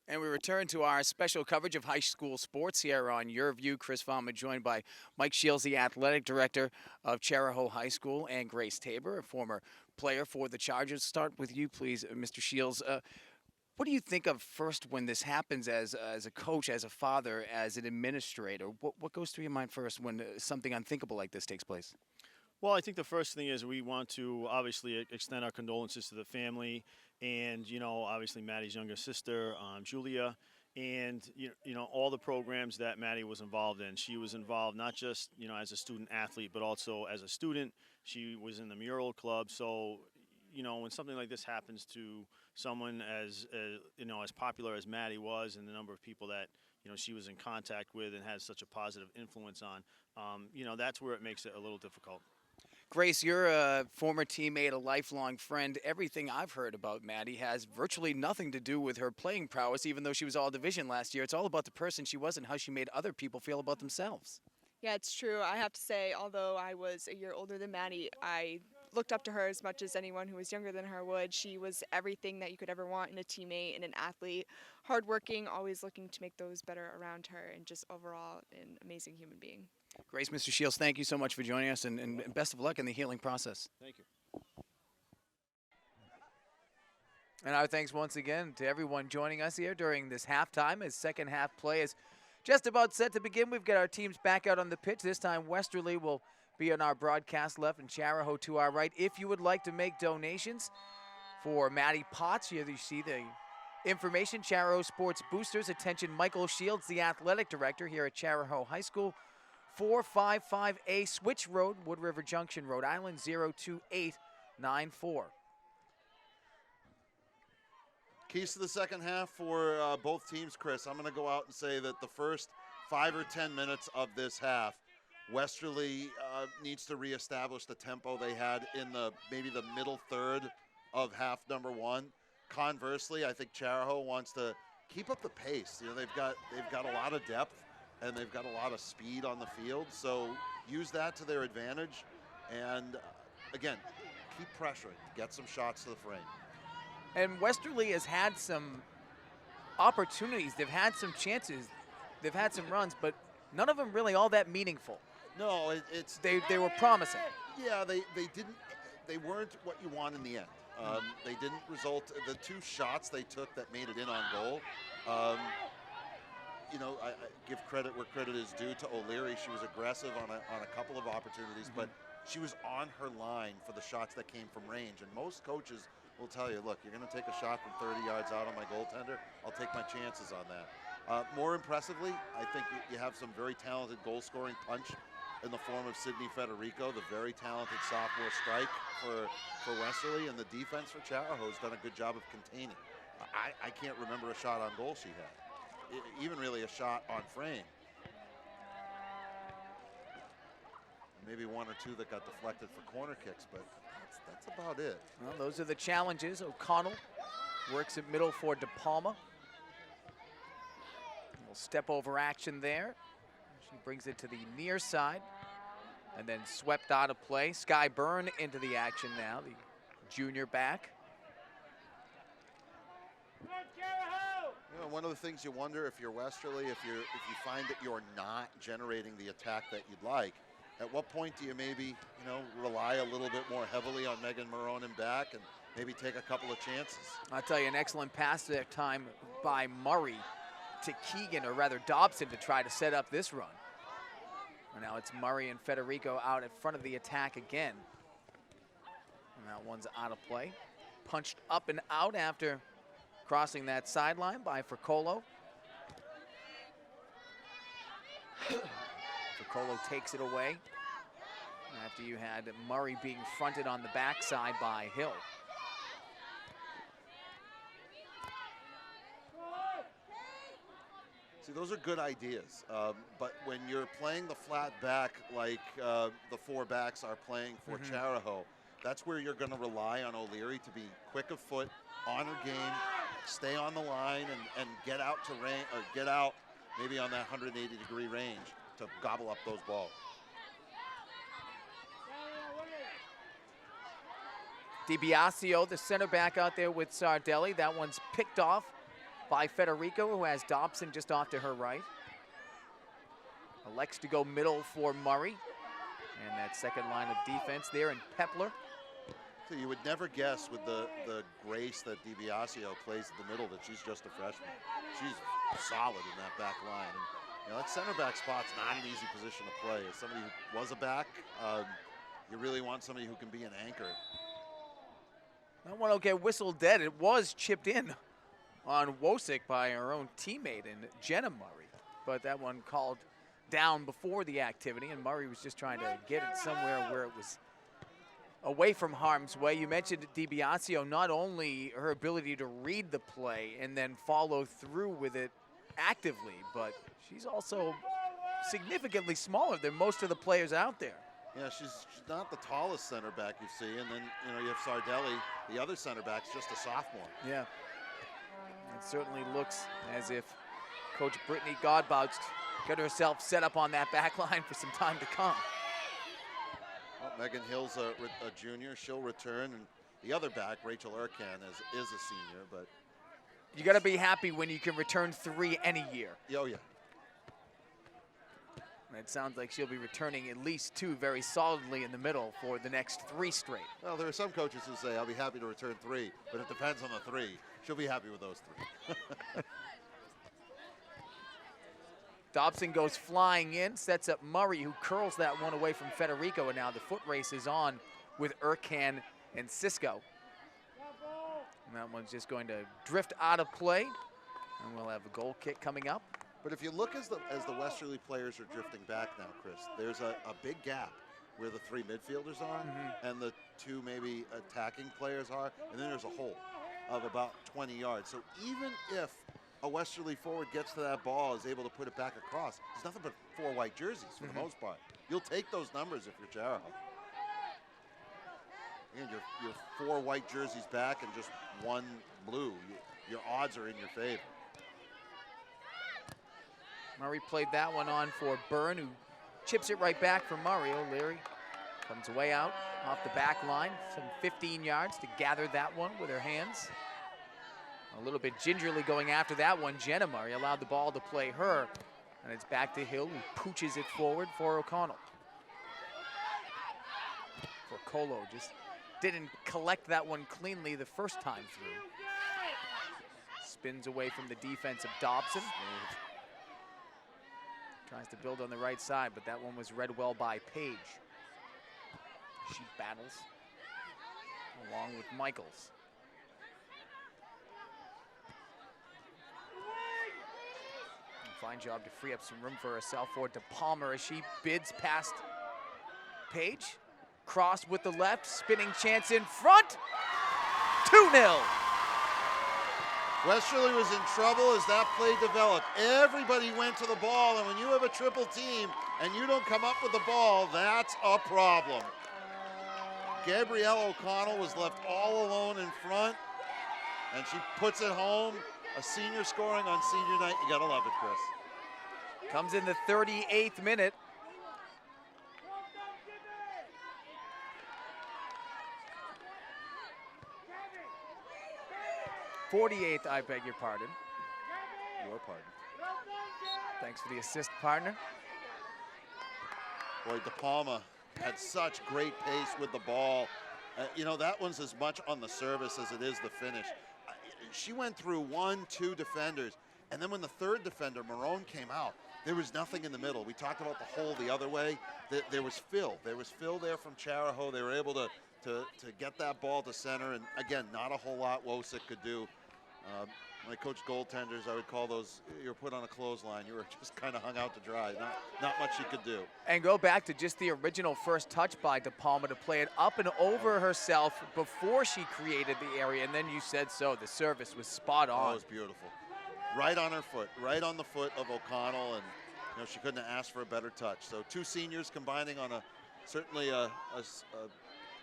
And we return to our special coverage of high school sports here on Your View. Chris Farmer joined by Mike Shields, the athletic director of Chariho High School, and Grace Tabor, a former player for the Chargers. Start with you, please, Mr. Shields. What do you think of first when this happens as a coach, as a father, as an administrator? What goes through your mind first when something unthinkable like this takes place? Well, I think the first thing is we want to obviously extend our condolences to the family and, obviously Maddie's younger sister, Julia, and, all the programs that Maddie was involved in. She was involved not just, as a student athlete, but also as a student. She was in the mural club. So, when something like this happens to someone as popular as Maddie was and the number of people that, she was in contact with and had such a positive influence on, that's where it makes it a little difficult. Grace, you're a former teammate, a lifelong friend. Everything I've heard about Maddie has virtually nothing to do with her playing prowess, even though she was all-division last year. It's all about the person she was and how she made other people feel about themselves. Yeah, it's true. I have to say, although I was a year older than Maddie, I looked up to her as much as anyone who was younger than her would. She was everything that you could ever want in a teammate and an athlete. Hardworking, always looking to make those better around her, and just overall an amazing human being. Grace, Mr. Shields, thank you so much for joining us, and best of luck in the healing process. Thank you. And our thanks once again to everyone joining us here during this halftime as second half play is just about set to begin. We've got our teams back out on the pitch. This time Westerly will be on our broadcast left and Chariho to our right. If you would like to make donations for Maddie Potts, here you see the information. Chariho Sports Boosters. Attention, Michael Shields, the athletic director here at Chariho High School. 455A Switch Road, Wood River Junction, Rhode Island, 02894. Keys to the second half for both teams, Chris. I'm going to go out and say that the first 5 or 10 minutes of this half, Westerly needs to reestablish the tempo they had in maybe the middle third of half number one. Conversely, I think Chariho wants to keep up the pace. They've got a lot of depth and they've got a lot of speed on the field, so use that to their advantage. And again, keep pressuring, get some shots to the frame. And Westerly has had some opportunities. They've had some chances. They've had some runs, but none of them really all that meaningful. No, they were promising. Yeah, they weren't what you want in the end. They didn't result. The two shots they took that made it in on goal. I give credit where credit is due to O'Leary. She was aggressive on a couple of opportunities, but she was on her line for the shots that came from range. And most coaches will tell you, look, you're going to take a shot from 30 yards out on my goaltender. I'll take my chances on that. More impressively, I think you have some very talented goal-scoring punch in the form of Sydney Federico, the very talented sophomore strike for Westerly, and the defense for Chariho has done a good job of containing. I can't remember a shot on goal she had. Even really a shot on frame. Maybe one or two that got deflected for corner kicks, but that's about it. Well, those are the challenges. O'Connell works at middle for De Palma. step over action there. She brings it to the near side and then swept out of play. Sky Byrne into the action now, the junior back. You know, one of the things you wonder if you're Westerly, if you find that you're not generating the attack that you'd like, at what point do you maybe, you know, rely a little bit more heavily on Megan Maronin back and maybe take a couple of chances? I'll tell you, an excellent pass that time by Murray to Keegan, or rather Dobson, to try to set up this run. And now it's Murray and Federico out in front of the attack again. And that one's out of play. Punched up and out after crossing that sideline by Fricolo. Fricolo takes it away after you had Murray being fronted on the backside by Hill. See, those are good ideas, but when you're playing the flat back like the four backs are playing for Chariho, that's where you're going to rely on O'Leary to be quick of foot, on her game, stay on the line, and get out to range, or get out maybe on that 180-degree range to gobble up those balls. DiBiasio, the center back out there with Sardelli. That one's picked off by Federico, who has Dobson just off to her right. Elects to go middle for Murray. And that second line of defense there in Pepler. So you would never guess with the grace that DiBiasio plays in the middle that she's just a freshman. She's solid in that back line. And, you know, that center back spot's not an easy position to play. As somebody who was a back, you really want somebody who can be an anchor. That one will get whistled dead. It was chipped in on Wosick by her own teammate and Jenna Murray. But that one called down before the activity, and Murray was just trying to get it somewhere where it was away from harm's way. You mentioned DiBiasio, not only her ability to read the play and then follow through with it actively, but she's also significantly smaller than most of the players out there. Yeah, she's not the tallest center back you see, and then you have Sardelli, the other center back's just a sophomore. Yeah, it certainly looks as if Coach Brittany Godbout's got herself set up on that back line for some time to come. Well, Megan Hill's a junior, she'll return, and the other back, Rachel Urcan, is a senior, but you got to be happy when you can return 3 any year. Oh yeah. And it sounds like she'll be returning at least 2 very solidly in the middle for the next 3 straight. Well, there are some coaches who say, I'll be happy to return 3, but it depends on the 3. She'll be happy with those 3. Dobson goes flying in, sets up Murray, who curls that one away from Federico, and now the foot race is on with Urcan and Cisco. And that one's just going to drift out of play, and we'll have a goal kick coming up. But if you look as the Westerly players are drifting back now, Chris, there's a big gap where the 3 midfielders are and the 2 maybe attacking players are, and then there's a hole of about 20 yards. So even if a Westerly forward gets to that ball, is able to put it back across, there's nothing but 4 white jerseys for the most part. You'll take those numbers if you're Chariho. Again, you're 4 white jerseys back and just 1 blue. Your odds are in your favor. Murray played that one on for Byrne, who chips it right back for Murray. O'Leary comes way out off the back line, some 15 yards to gather that one with her hands. A little bit gingerly going after that one. Jenna Murray allowed the ball to play her, and it's back to Hill, who pooches it forward for O'Connell. For Colo, just didn't collect that one cleanly the first time through. Spins away from the defense of Dobson. Tries to build on the right side, but that one was read well by Page. She battles along with Michaels. Fine job to free up some room for herself for De Palmer as she bids past Page. Cross with the left, spinning chance in front. 2-0. Westerly was in trouble as that play developed. Everybody went to the ball, and when you have a triple team and you don't come up with the ball, that's a problem. Gabrielle O'Connell was left all alone in front, and she puts it home. A senior scoring on senior night, you gotta love it, Chris. Comes in the 38th minute. '48th, I beg your pardon. Your pardon. Thanks for the assist, partner. Boy, De Palma had such great pace with the ball. You know, that one's as much on the service as it is the finish. She went through 1, 2 defenders, and then when the third defender, Marone, came out, there was nothing in the middle. We talked about the hole the other way. There was fill. There was fill there from Chariho. They were able to get that ball to center, and again, not a whole lot Wosick could do. When I coached goaltenders, I would call those, you were put on a clothesline. You were just kind of hung out to dry. Not much you could do. And go back to just the original first touch by De Palma to play it up and over herself before she created the area, and then you said so. The service was spot on. Oh, it was beautiful. Right on her foot, right on the foot of O'Connell, and you know, she couldn't have asked for a better touch. So 2 seniors combining on certainly a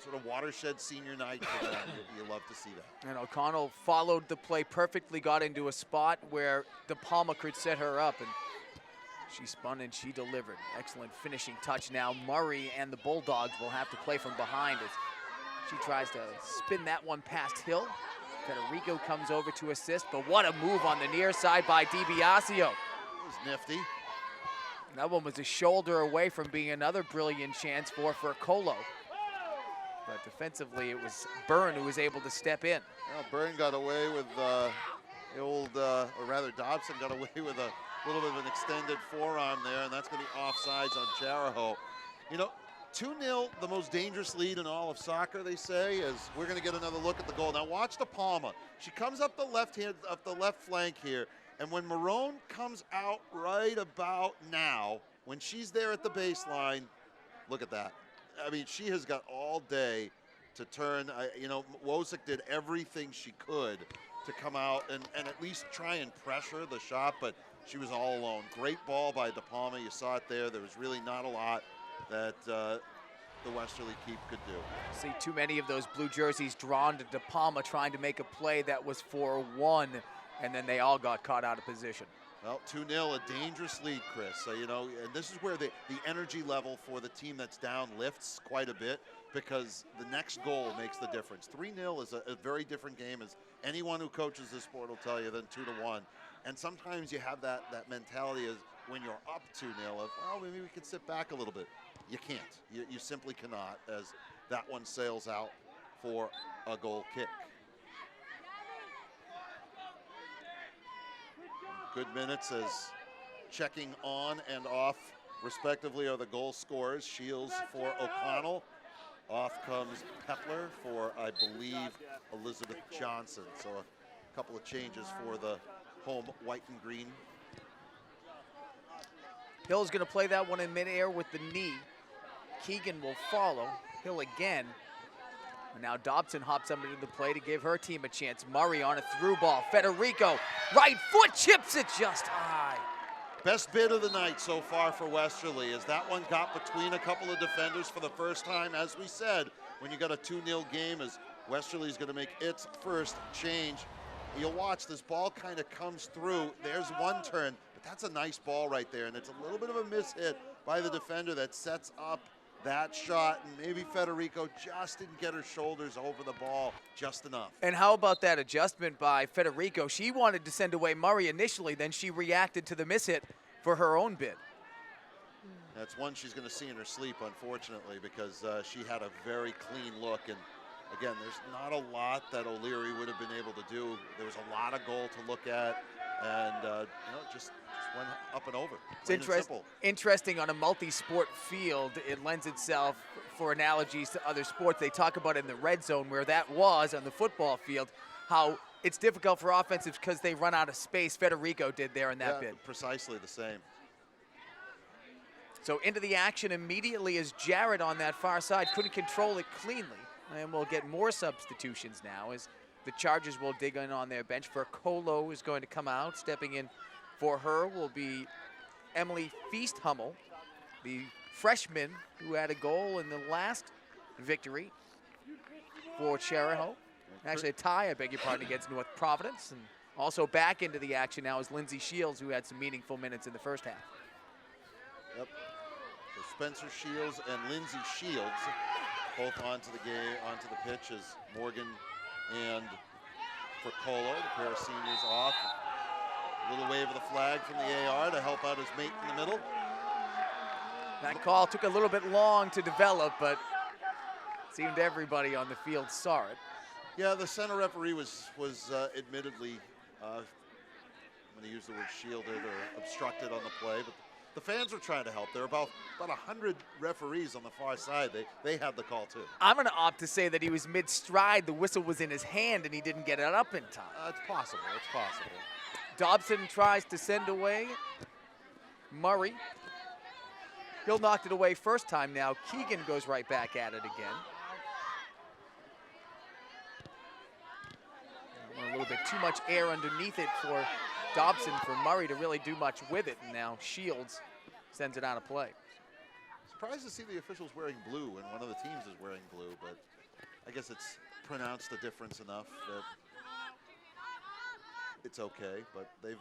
sort of watershed senior night for them. You love to see that. And O'Connell followed the play perfectly, got into a spot where De Palma could set her up, and she spun and she delivered. Excellent finishing touch now. Murray and the Bulldogs will have to play from behind as she tries to spin that one past Hill. Federico comes over to assist, but what a move on the near side by DiBiasio. It was nifty. That one was a shoulder away from being another brilliant chance for Colo. But defensively, it was Byrne who was able to step in. Well, Byrne got away with the old, or rather Dobson got away with a little bit of an extended forearm there, and that's going to be offsides on Chariho. You know, 2-0, the most dangerous lead in all of soccer, they say, is we're going to get another look at the goal. Now watch De Palma. She comes up the left hand, up the left flank here, and when Marone comes out right about now, when she's there at the baseline, look at that. I mean, she has got all day to turn. You know, Wosick did everything she could to come out and at least try and pressure the shot, but she was all alone. Great ball by De Palma. You saw it there. There was really not a lot that the Westerly keep could do. See too many of those blue jerseys drawn to De Palma trying to make a play that was for 1, and then they all got caught out of position. Well, 2-0, a dangerous lead, Chris. You know, and this is where the energy level for the team that's down lifts quite a bit, because the next goal makes the difference. 3-0 is a very different game, as anyone who coaches this sport will tell you, than 2-1. And sometimes you have that mentality as when you're up 2-0 of, well, maybe we could sit back a little bit. You can't. You simply cannot, as that one sails out for a goal kick. Good minutes as checking on and off, respectively, are the goal scorers. Shields for O'Connell. Off comes Pepler for, I believe, Elizabeth Johnson. So a couple of changes for the home white and green. Hill's going to play that one in midair with the knee. Keegan will follow. Hill again. And now Dobson hops up into the play to give her team a chance. Murray on a through ball. Federico, right foot, chips it just high. Best bid of the night so far for Westerly, as that one got between a couple of defenders for the first time. As we said, when you got a 2-0 game, as Westerly's going to make its first change. You'll watch, this ball kind of comes through. There's one turn, but that's a nice ball right there, and it's a little bit of a mishit by the defender that sets up that shot, and maybe Federico just didn't get her shoulders over the ball just enough. And how about that adjustment by Federico? She wanted to send away Murray initially, then she reacted to the mishit for her own bid. That's one she's going to see in her sleep, unfortunately, because she had a very clean look. And again, there's not a lot that O'Leary would have been able to do. There was a lot of goal to look at, and you know, just went up and over. It's interesting on a multi-sport field. It lends itself for analogies to other sports. They talk about in the red zone where that was on the football field, how it's difficult for offensives because they run out of space. Federico did there in that bid. Precisely the same. So into the action immediately is Jarrett on that far side. Couldn't control it cleanly. And we'll get more substitutions now as the Chargers will dig in on their bench. For Colo is going to come out. Stepping in for her will be Emily Feast-Hummel, the freshman who had a goal in the last victory for Chariho. Actually a tie, I beg your pardon, against North Providence. And also back into the action now is Lindsay Shields, who had some meaningful minutes in the first half. Yep. So Spencer Shields and Lindsay Shields both onto the pitch as Morgan and Fricolo, the pair of seniors, off. A little wave of the flag from the AR to help out his mate in the middle. That call took a little bit long to develop, but it seemed everybody on the field saw it. Yeah, the center referee was admittedly, I'm going to use the word shielded or obstructed on the play, but the fans were trying to help. There were about 100 referees on the far side. They had the call too. I'm going to opt to say that he was mid-stride. The whistle was in his hand, and he didn't get it up in time. It's possible. It's possible. Dobson tries to send away Murray. Hill knocked it away first time now. Keegan goes right back at it again. A little bit too much air underneath it for Dobson, for Murray to really do much with it. And now Shields sends it out of play. Surprised to see the officials wearing blue, and one of the teams is wearing blue, but I guess it's pronounced the difference enough that it's okay. But they've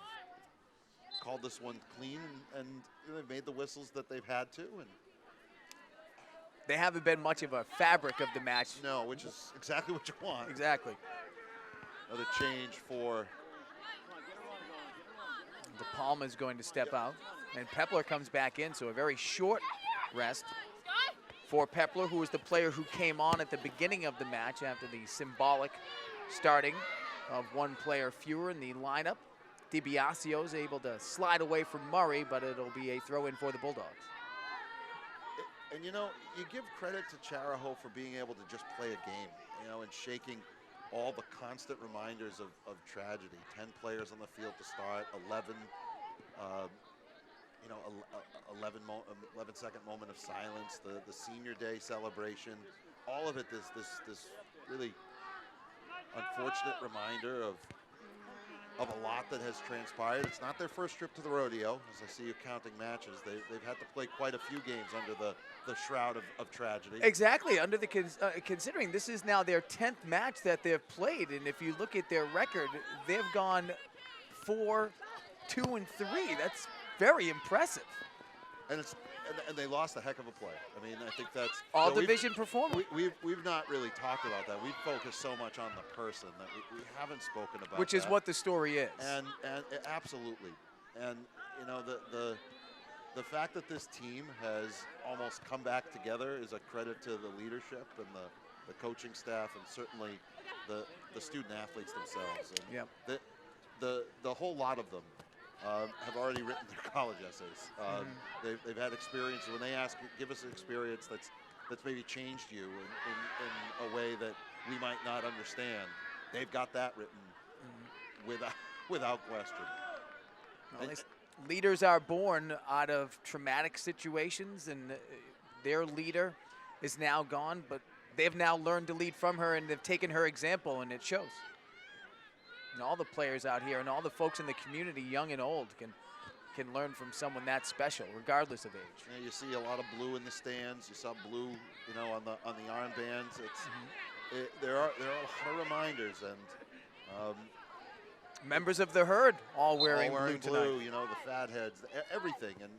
called this one clean, and they've made the whistles that they've had to. And they haven't been much of a fabric of the match. No, which is exactly what you want. Exactly. Another change for De Palma's going to step out, and Pepler comes back in, so a very short rest for Pepler, who was the player who came on at the beginning of the match after the symbolic starting of one player fewer in the lineup. DiBiasio's able to slide away from Murray, but it'll be a throw-in for the Bulldogs. And you know, you give credit to Chariho for being able to just play a game, you know, and shaking all the constant reminders of tragedy. 10 players on the field to start, 11 second moment of silence, the senior day celebration, all of it, this really unfortunate reminder of a lot that has transpired. It's not their first trip to the rodeo. As I see you counting matches, they've had to play quite a few games under the shroud of tragedy. Exactly, under the considering this is now their 10th match that they've played, and if you look at their record, they've gone 4, 2, and 3. That's very impressive. And they lost a heck of a play. I mean, I think that's all division performance. We've not really talked about that. We've focused so much on the person that we haven't spoken about. Which is what the story is. And absolutely. And you know, the fact that this team has almost come back together is a credit to the leadership and the coaching staff, and certainly the student athletes themselves. And yep. The whole lot of them have already written their college essays. They've had experience. When they ask, give us an experience that's maybe changed you in a way that we might not understand, they've got that written without question. Well, leaders are born out of traumatic situations, and their leader is now gone, but they've now learned to lead from her, and they've taken her example, and it shows. And all the players out here and all the folks in the community, young and old, can learn from someone that special, regardless of age. Yeah, you see a lot of blue in the stands. You saw blue, you know, on the armbands. There are a lot of reminders, and members of the herd all wearing blue tonight. You know, the fatheads, everything. And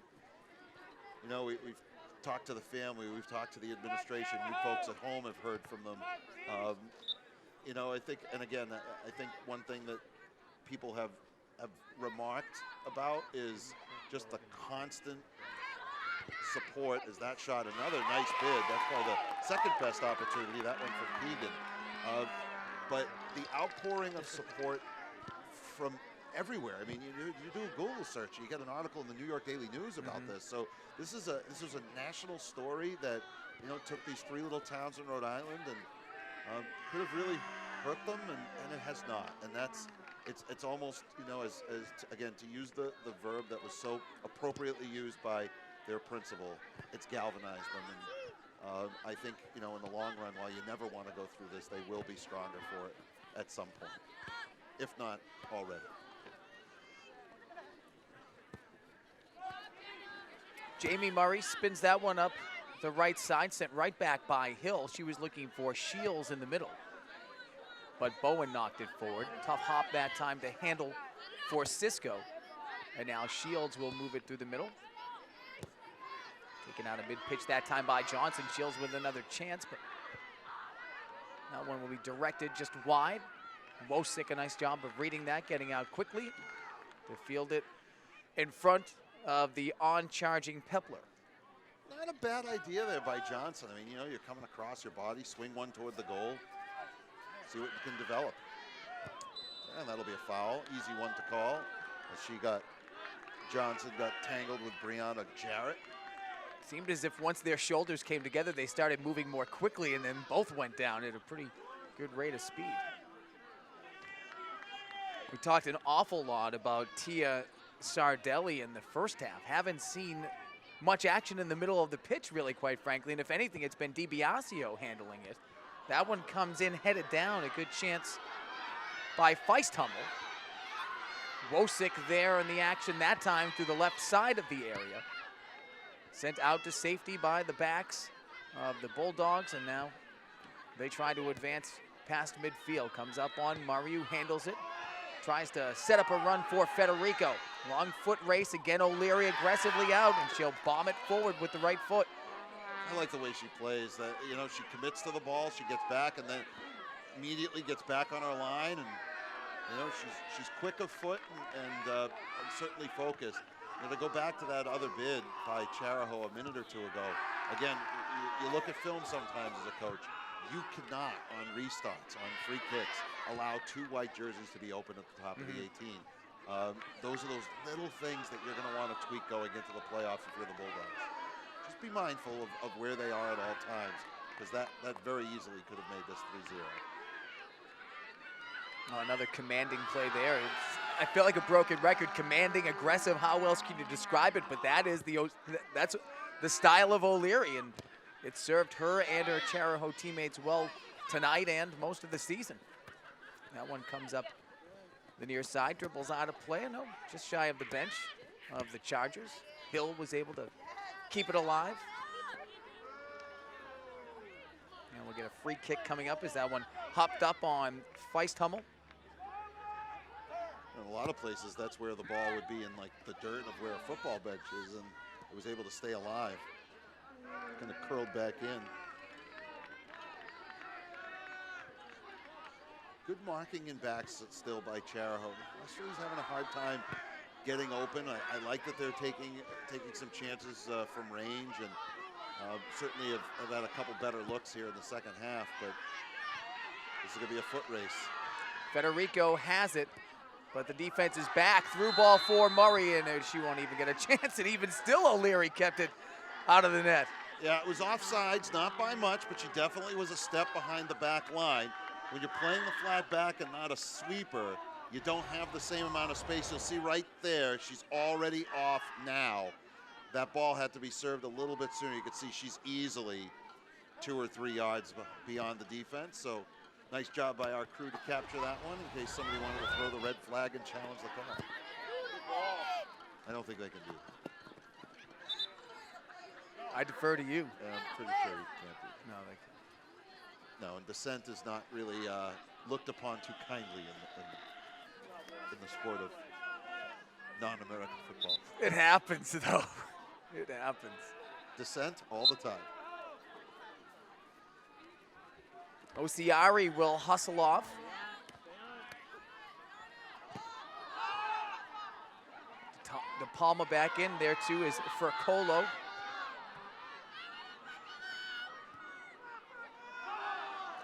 you know, we've talked to the family, we've talked to the administration. You folks at home have heard from them. You know, I think, and again, I think one thing that people have remarked about is just the constant support. As that shot, another nice bid. That's probably the second best opportunity, that one from Keegan. But the outpouring of support from everywhere. I mean, you do a Google search, you get an article in the New York Daily News about this. So this was a national story that, you know, took these 3 little towns in Rhode Island and could have really hurt them, and it has not. And it's almost, you know, as again, to use the verb that was so appropriately used by their principal, it's galvanized them. And I think, you know, in the long run, while you never want to go through this, they will be stronger for it at some point, if not already. Jamie Murray spins that one up the right side, sent right back by Hill. She was looking for Shields in the middle, but Bowen knocked it forward. Tough hop that time to handle for Cisco, and now Shields will move it through the middle. taken out of mid-pitch that time by Johnson. Shields with another chance, but that one will be directed just wide. Wosick, a nice job of reading that, getting out quickly to field it in front of the on-charging Pepler. Not a bad idea there by Johnson. I mean, you know, you're coming across your body, swing one toward the goal, see what you can develop. And that'll be a foul, easy one to call. As Johnson got tangled with Brianna Jarrett. Seemed as if once their shoulders came together, they started moving more quickly, and then both went down at a pretty good rate of speed. We talked an awful lot about Tia Sardelli in the first half. Haven't seen much action in the middle of the pitch, really, quite frankly. And if anything, it's been DiBiasio handling it. That one comes in headed down. A good chance by Feisthummel. Wosick there in the action that time through the left side of the area. Sent out to safety by the backs of the Bulldogs, and now they try to advance past midfield. Comes up on Murray, who handles it. Tries to set up a run for Federico. Long foot race, again O'Leary aggressively out, and she'll bomb it forward with the right foot. I like the way she plays. That, you know, she commits to the ball, she gets back, and then immediately gets back on her line, and you know, she's quick of foot and certainly focused. And to go back to that other bid by Chariho a minute or two ago, again, you look at film sometimes as a coach. You cannot, on restarts, on free kicks, allow two white jerseys to be open at the top of the 18. Those are those little things that you're going to want to tweak going into the playoffs if you're the Bulldogs. Just be mindful of where they are at all times, because that very easily could have made this 3-0. Oh, another commanding play there. I feel like a broken record. Commanding, aggressive. How else can you describe it? But that's the style of O'Leary, and it served her and her Chariho teammates well tonight and most of the season. That one comes up the near side, dribbles out of play. No, just shy of the bench of the Chargers. Hill was able to keep it alive. And we'll get a free kick coming up as that one hopped up on Feisthummel. In a lot of places, that's where the ball would be in like the dirt of where a football bench is, and it was able to stay alive. Kind of curled back in. Good marking in backs still by Chariho. Westerly's having a hard time getting open. I like that they're taking some chances from range, and certainly have had a couple better looks here in the second half, but this is going to be a foot race. Federico has it, but the defense is back. Through ball for Murray, and she won't even get a chance, and even still O'Leary kept it out of the net. Yeah, it was offsides, not by much, but she definitely was a step behind the back line. When you're playing the flat back and not a sweeper, you don't have the same amount of space. You'll see right there, she's already off now. That ball had to be served a little bit sooner. You can see she's easily 2 or 3 yards beyond the defense. So nice job by our crew to capture that one in case somebody wanted to throw the red flag and challenge the call. I don't think they can do that. I defer to you. Yeah, I'm pretty sure you can't do that. No, they can't. No, and dissent is not really looked upon too kindly in the sport of non-American football. It happens, though. It happens. Dissent all the time. Osiari will hustle off. De Palma back in there, too, is Furcolo.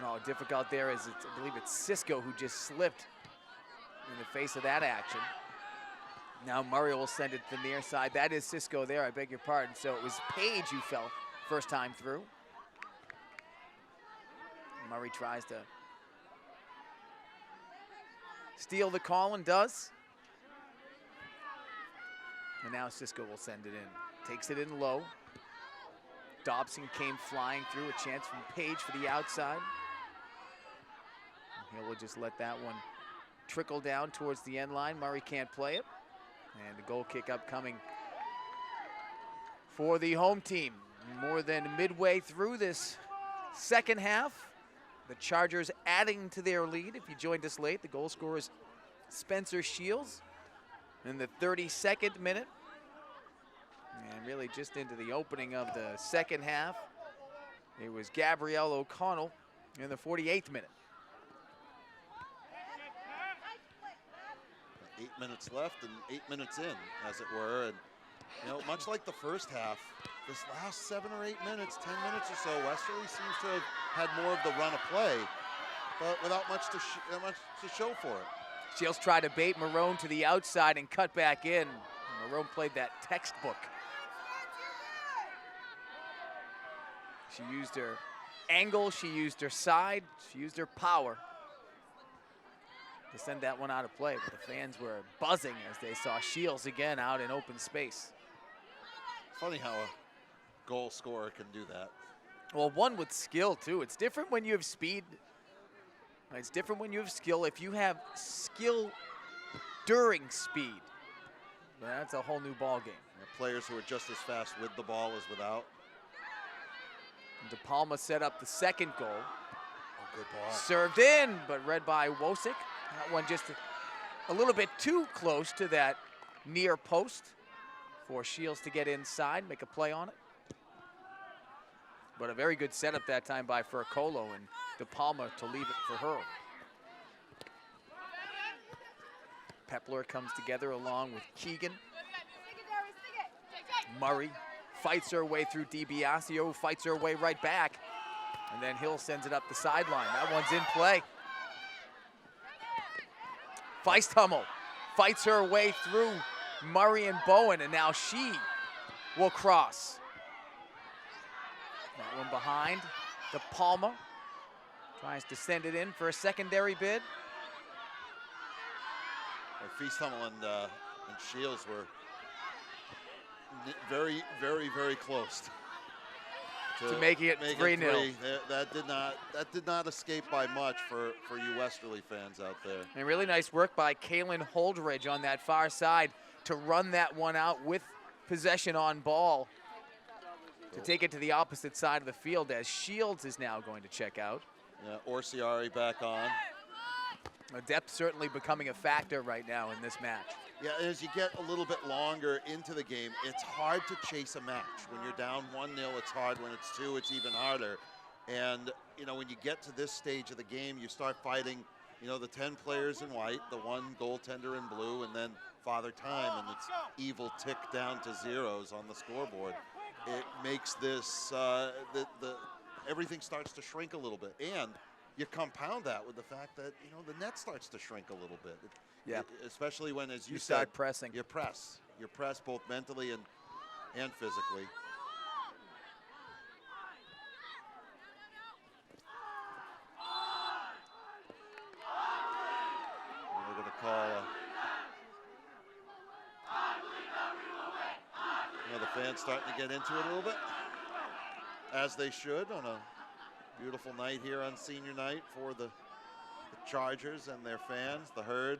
Oh, difficult there is, I believe it's Cisco who just slipped in the face of that action. Now Murray will send it to the near side. That is Cisco there, I beg your pardon. So it was Page who fell first time through. Murray tries to steal the call and does. And now Cisco will send it in. Takes it in low. Dobson came flying through, a chance from Page for the outside. Hill will just let that one trickle down towards the end line. Murray can't play it. And the goal kick upcoming for the home team. More than midway through this second half. The Chargers adding to their lead. If you joined us late, the goal scorer is Spencer Shields in the 32nd minute. And really just into the opening of the second half, it was Gabrielle O'Connell in the 48th minute. 8 minutes left and 8 minutes in, as it were. And, you know, much like the first half, this last 7 or 8 minutes, 10 minutes or so, Westerly seems to have had more of the run of play, but without much to show for it. Shields tried to bait Marone to the outside and cut back in. Marone played that textbook. She used her angle, she used her side, she used her power to send that one out of play. But the fans were buzzing as they saw Shields again out in open space. Funny how a goal scorer can do that. Well, one with skill, too. It's different when you have speed. It's different when you have skill. If you have skill during speed, that's a whole new ball game. Players who are just as fast with the ball as without. De Palma set up the second goal. Oh, good ball. Served in, but read by Wosick. That one just a little bit too close to that near post for Shields to get inside, make a play on it. But a very good setup that time by Furcolo, and De Palma to leave it for her. Pepler comes together along with Keegan. Murray fights her way through DiBiasio, fights her way right back. And then Hill sends it up the sideline. That one's in play. Feisthummel fights her way through Murray and Bowen, and now she will cross. That one behind. De Palma tries to send it in for a secondary bid. Feisthummel and Shields were very, very, very close to making it 3-0. That did not escape by much for you Westerly fans out there. And really nice work by Kaylin Holdridge on that far side to run that one out with possession on ball to take it to the opposite side of the field, as Shields is now going to check out. Yeah, Orsiari back on. Depth certainly becoming a factor right now in this match. Yeah, as you get a little bit longer into the game, it's hard to chase a match. When you're down 1-0, it's hard. When it's 2, it's even harder. And, you know, when you get to this stage of the game, you start fighting, you know, the 10 players in white, the one goaltender in blue, and then Father Time, and it's evil tick down to zeros on the scoreboard. It makes this, everything starts to shrink a little bit. And you compound that with the fact that, you know, the net starts to shrink a little bit. Especially when, as you said, start pressing. You press both mentally and physically. And we're going to call. You know, the fans starting to get into it a little bit, as they should on a beautiful night here on senior night for the Chargers and their fans, the herd.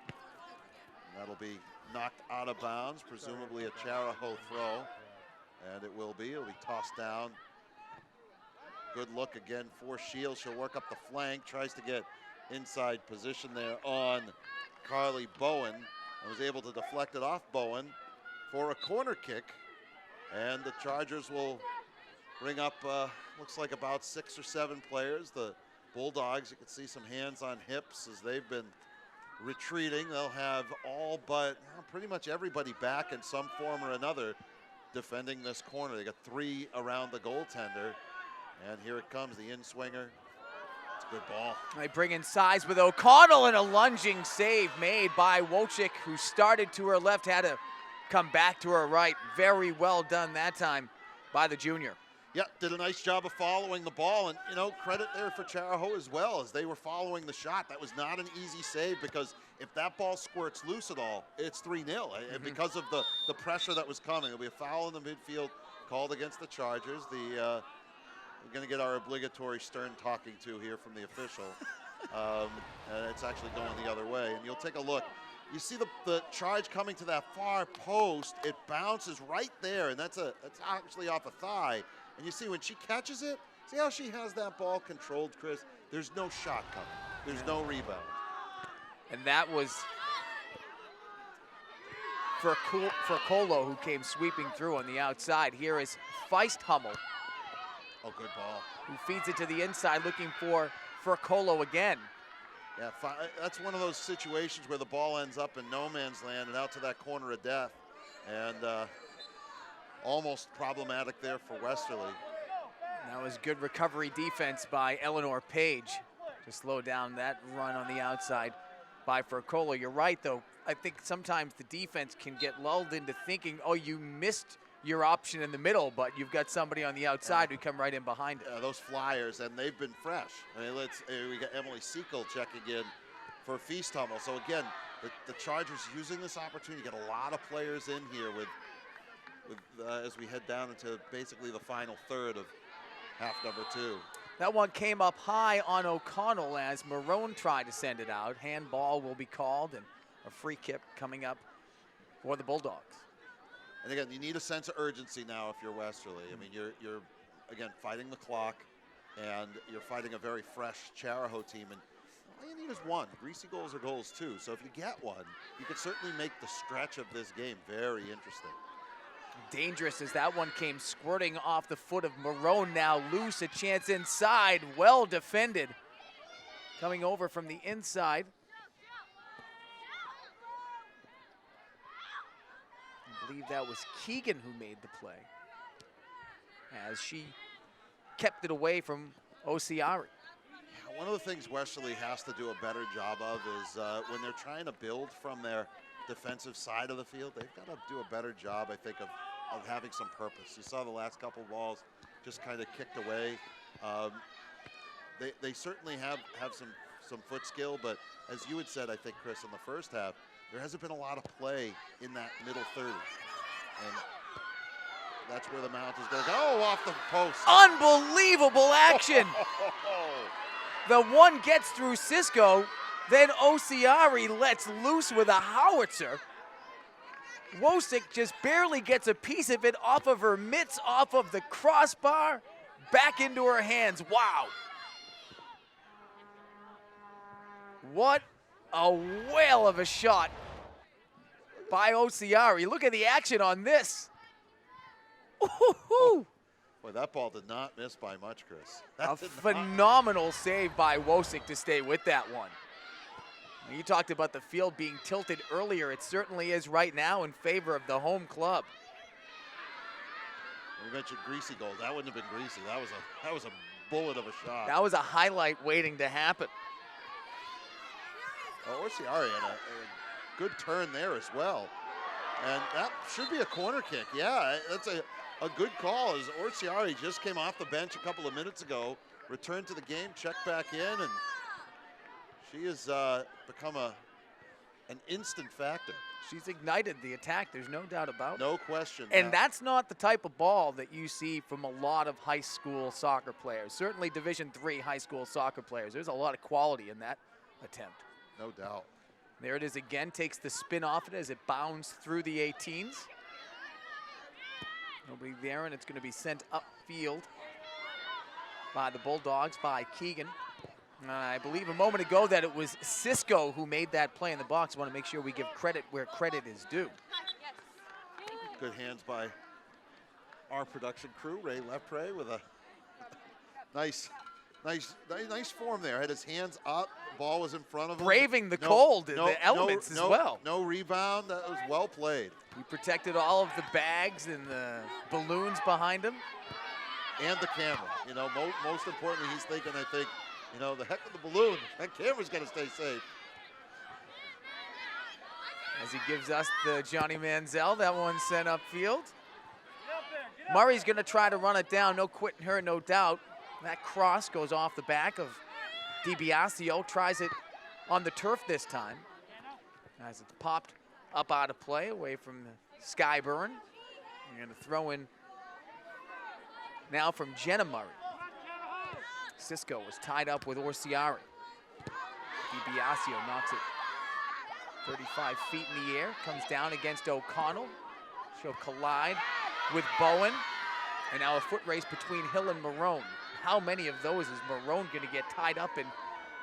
And that'll be knocked out of bounds, presumably a Chariho throw. And it will be. It'll be tossed down. Good look again for Shields. She'll work up the flank, tries to get inside position there on Carly Bowen, and was able to deflect it off Bowen for a corner kick. And the Chargers will bring up, looks like about 6 or 7 players. The Bulldogs, you can see some hands on hips as they've been retreating. They'll have all but pretty much everybody back in some form or another defending this corner. They got 3 around the goaltender. And here it comes, the in-swinger. It's a good ball. They bring in size with O'Connell, and a lunging save made by Wojcik, who started to her left, had to come back to her right. Very well done that time by the junior. Yeah, did a nice job of following the ball, and, you know, credit there for Chariho as well, as they were following the shot. That was not an easy save, because if that ball squirts loose at all, it's 3-0 because of the pressure that was coming. There'll be a foul in the midfield called against the Chargers. We're going to get our obligatory stern talking to here from the official. And it's actually going the other way, and you'll take a look. You see the charge coming to that far post. It bounces right there, and that's actually off a thigh. And you see when she catches it, see how she has that ball controlled, Chris? There's no shot coming. There's no rebound. And that was for Colo, who came sweeping through on the outside. Here is Feisthummel, Oh, good ball. who feeds it to the inside, looking for Colo again. Yeah, that's one of those situations where the ball ends up in no man's land and out to that corner of death. And almost problematic there for Westerly. That was good recovery defense by Eleanor Page to slow down that run on the outside by Furcolo. You're right, though. I think sometimes the defense can get lulled into thinking, oh, you missed your option in the middle, but you've got somebody on the outside who come right in behind it. Those flyers, and they've been fresh. I mean, we got Emily Sekel checking in for Feisthummel. So again, the Chargers using this opportunity to get a lot of players in here with as we head down into basically the final third of half number 2. That one came up high on O'Connell as Marone tried to send it out. Handball will be called, and a free kick coming up for the Bulldogs. And again, you need a sense of urgency now if you're Westerly. I mean, you're again fighting the clock, and you're fighting a very fresh Chariho team, and all you need is one. Greasy goals are goals too. So if you get one, you could certainly make the stretch of this game very interesting. Dangerous as that one came squirting off the foot of Marone. Now loose, a chance inside, well defended. Coming over from the inside. I believe that was Keegan who made the play, as she kept it away from Osiari. One of the things Westerly has to do a better job of is when they're trying to build from their defensive side of the field, they've got to do a better job, I think, of having some purpose. You saw the last couple balls just kind of kicked away. They certainly have some foot skill, but as you had said, I think, Chris, in the first half, there hasn't been a lot of play in that middle 30. And that's where the Mount is going to go, off the post. Unbelievable action. The one gets through Cisco, then Osiari lets loose with a howitzer. Wosick just barely gets a piece of it off of her mitts, off of the crossbar, back into her hands. Wow. What a whale of a shot by Osiari. Look at the action on this. Ooh. Boy, that ball did not miss by much, Chris. A phenomenal save by Wosick to stay with that one. You talked about the field being tilted earlier. It certainly is right now in favor of the home club. We mentioned greasy goals. That wouldn't have been greasy. That was a bullet of a shot. That was a highlight waiting to happen. Osiari had a good turn there as well. And that should be a corner kick. Yeah, that's a good call as Orsiari just came off the bench a couple of minutes ago, returned to the game, checked back in, and she has become an instant factor. She's ignited the attack, there's no doubt about it. No question. And that's not the type of ball that you see from a lot of high school soccer players. Certainly Division III high school soccer players. There's a lot of quality in that attempt. No doubt. There it is again, takes the spin off it as it bounds through the 18s. Nobody there, and it's going to be sent upfield by the Bulldogs, by Keegan. I believe a moment ago that it was Cisco who made that play in the box. I want to make sure we give credit where credit is due. Good hands by our production crew, Ray Lepre, with a nice form there. Had his hands up, the ball was in front of him. Braving the cold, the elements as well. No rebound, that was well played. He protected all of the bags and the balloons behind him. And the camera. You know, most importantly, he's thinking, I think, you know, the heck with the balloon. That camera's got to stay safe. As he gives us the Johnny Manziel, that one sent upfield. Murray's going to try to run it down. No quitting her, no doubt. That cross goes off the back of DiBiasio. Tries it on the turf this time. As it's popped up out of play, away from Skyburn. You're going to throw in now from Jenna Murray. Cisco was tied up with Orsiari. DiBiasio knocks it 35 feet in the air, comes down against O'Connell. She'll collide with Bowen. And now a foot race between Hill and Marone. How many of those is Marone going to get tied up in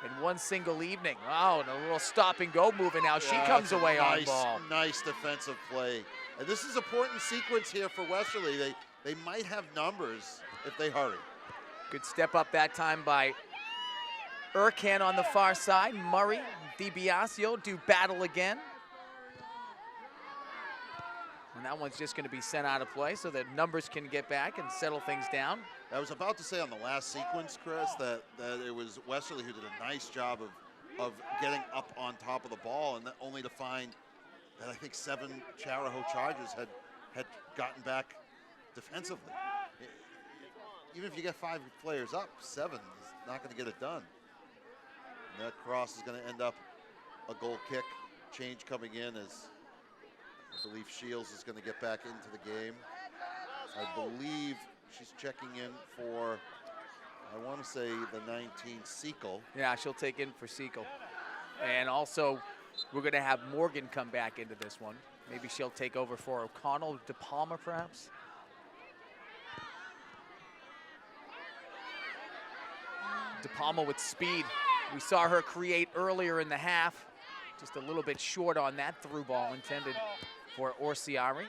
in one single evening. Oh, and a little stop and go moving now. She Yeah, comes it's a away on nice, ball. Nice defensive play. And this is important sequence here for Westerly. They might have numbers if they hurry. Good step up that time by Urcan on the far side. Murray, DiBiasio do battle again. And that one's just going to be sent out of play so that numbers can get back and settle things down. I was about to say on the last sequence, Chris, that it was Westerly who did a nice job of getting up on top of the ball, and only to find that I think 7 Chariho Chargers had gotten back defensively. Even if you get 5 players up, 7 is not going to get it done. And that cross is going to end up a goal kick. Change coming in as I believe Shields is going to get back into the game. I believe she's checking in for, I want to say, the 19, Sequel. Yeah, she'll take in for Sequel. And also, we're going to have Morgan come back into this one. Maybe she'll take over for O'Connell, De Palma, perhaps. De Palma with speed. We saw her create earlier in the half. Just a little bit short on that through ball intended for Orsiari.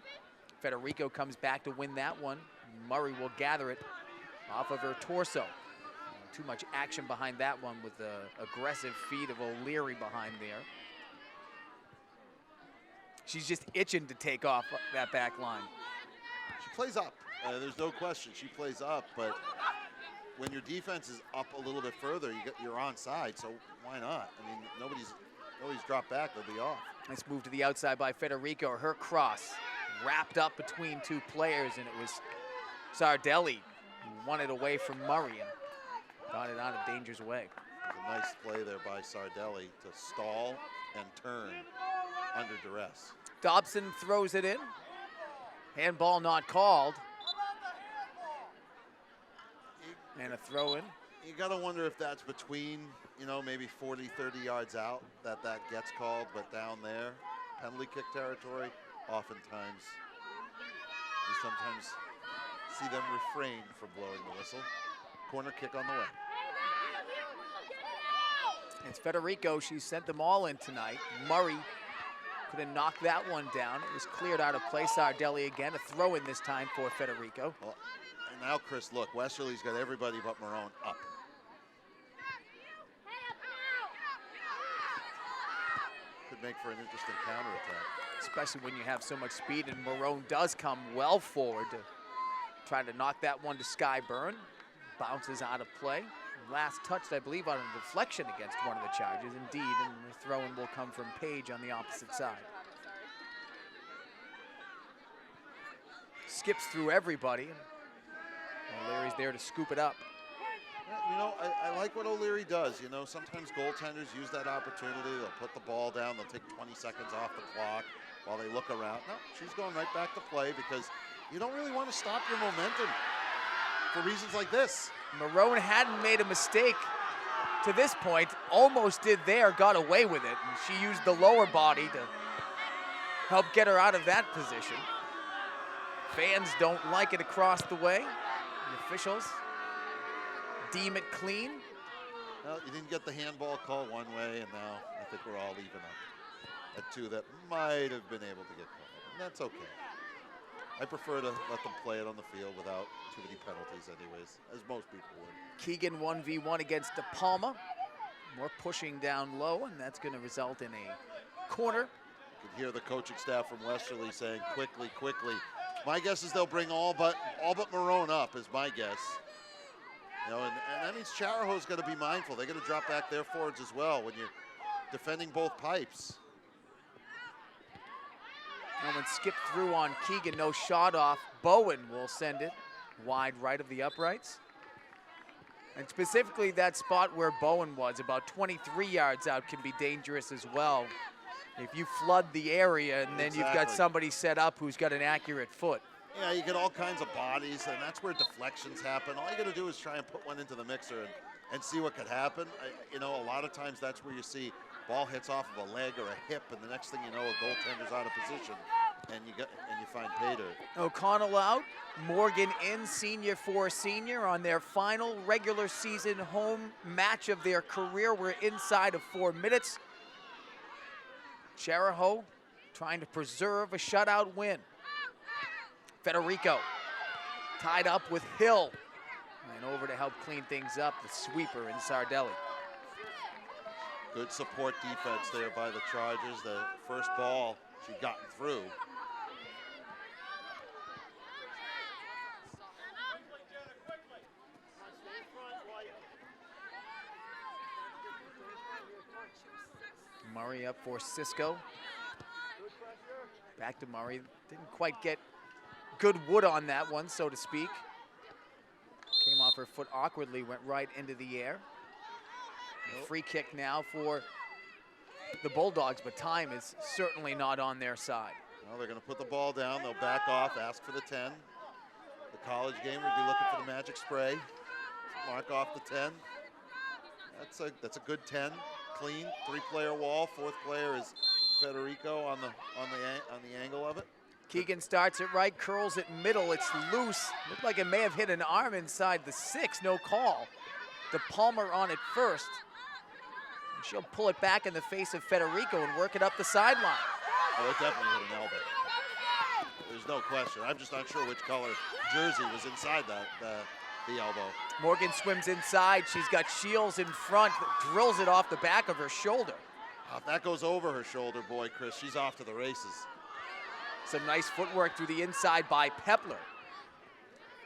Federico comes back to win that one. Murray will gather it off of her torso. Too much action behind that one with the aggressive feed of O'Leary behind there. She's just itching to take off that back line. She plays up. There's no question she plays up, but when your defense is up a little bit further, you're onside, so why not? I mean, nobody's dropped back, they'll be off. Nice move to the outside by Federico. Her cross wrapped up between 2 players, and it was Sardelli who won it away from Murray and got it out of danger's way. It was a nice play there by Sardelli to stall and turn under duress. Dobson throws it in. Handball not called. And a throw in. You got to wonder if that's between, maybe 40, 30 yards out that gets called, but down there, penalty kick territory, oftentimes you sometimes see them refrain from blowing the whistle. Corner kick on the way. It's Federico. She sent them all in tonight. Murray couldn't knock that one down. It was cleared out of play. Sardelli again. A throw in this time for Federico. Well, and now, Chris, look, Westerly's got everybody but Marone up. Could make for an interesting counterattack. Especially when you have so much speed, and Marone does come well forward to try to knock that one to Skyburn. Bounces out of play. Last touched, I believe, on a deflection against one of the Chargers. Indeed, and the throw-in will come from Page on the opposite side. Skips through everybody. O'Leary's there to scoop it up. I like what O'Leary does. Sometimes goaltenders use that opportunity. They'll put the ball down. They'll take 20 seconds off the clock while they look around. No, she's going right back to play because you don't really want to stop your momentum for reasons like this. Marone hadn't made a mistake to this point. Almost did there, got away with it. And she used the lower body to help get her out of that position. Fans don't like it across the way. The officials deem it clean. Well, you didn't get the handball call one way, and now I think we're all even up at 2 that might have been able to get called. And that's okay. I prefer to let them play it on the field without too many penalties anyways, as most people would. Keegan 1v1 against De Palma. More pushing down low, and that's going to result in a corner. You can hear the coaching staff from Westerly saying, quickly, quickly. My guess is they'll bring all but Marone up, is my guess. And that means Chariho's got to be mindful. They're going to drop back their forwards as well when you're defending both pipes. And when skipped through on Keegan, no shot off. Bowen will send it wide right of the uprights. And specifically that spot where Bowen was, about 23 yards out, can be dangerous as well. If you flood the area and then you've got somebody set up who's got an accurate foot. Yeah, you get all kinds of bodies, and that's where deflections happen. All you got to do is try and put one into the mixer and see what could happen. A lot of times that's where you see ball hits off of a leg or a hip, and the next thing you know, a goaltender's out of position. and you find pay dirt. O'Connell out, Morgan in, senior for senior on their final regular season home match of their career. We're inside of 4 minutes. Chariho trying to preserve a shutout win. Federico tied up with Hill. And over to help clean things up, the sweeper in Sardelli. Good support defense there by the Chargers. The first ball, she'd gotten through. Murray up for Cisco. Back to Murray. Didn't quite get good wood on that one, so to speak. Came off her foot awkwardly, went right into the air. A free kick now for the Bulldogs, but time is certainly not on their side. Well, they're going to put the ball down. They'll back off, ask for the 10. The college game would be looking for the magic spray. Mark off the 10. That's a good 10. Clean, 3-player wall. 4th player is Federico on the angle of it. Keegan starts it right, curls it middle. It's loose. Looked like it may have hit an arm inside the 6. No call. De Palmer on it first. And she'll pull it back in the face of Federico and work it up the sideline. Oh, it definitely hit an elbow. There's no question. I'm just not sure which color jersey was inside the elbow. Morgan swims inside. She's got Shields in front, drills it off the back of her shoulder. If that goes over her shoulder, boy, Chris, she's off to the races. Some nice footwork through the inside by Pepler.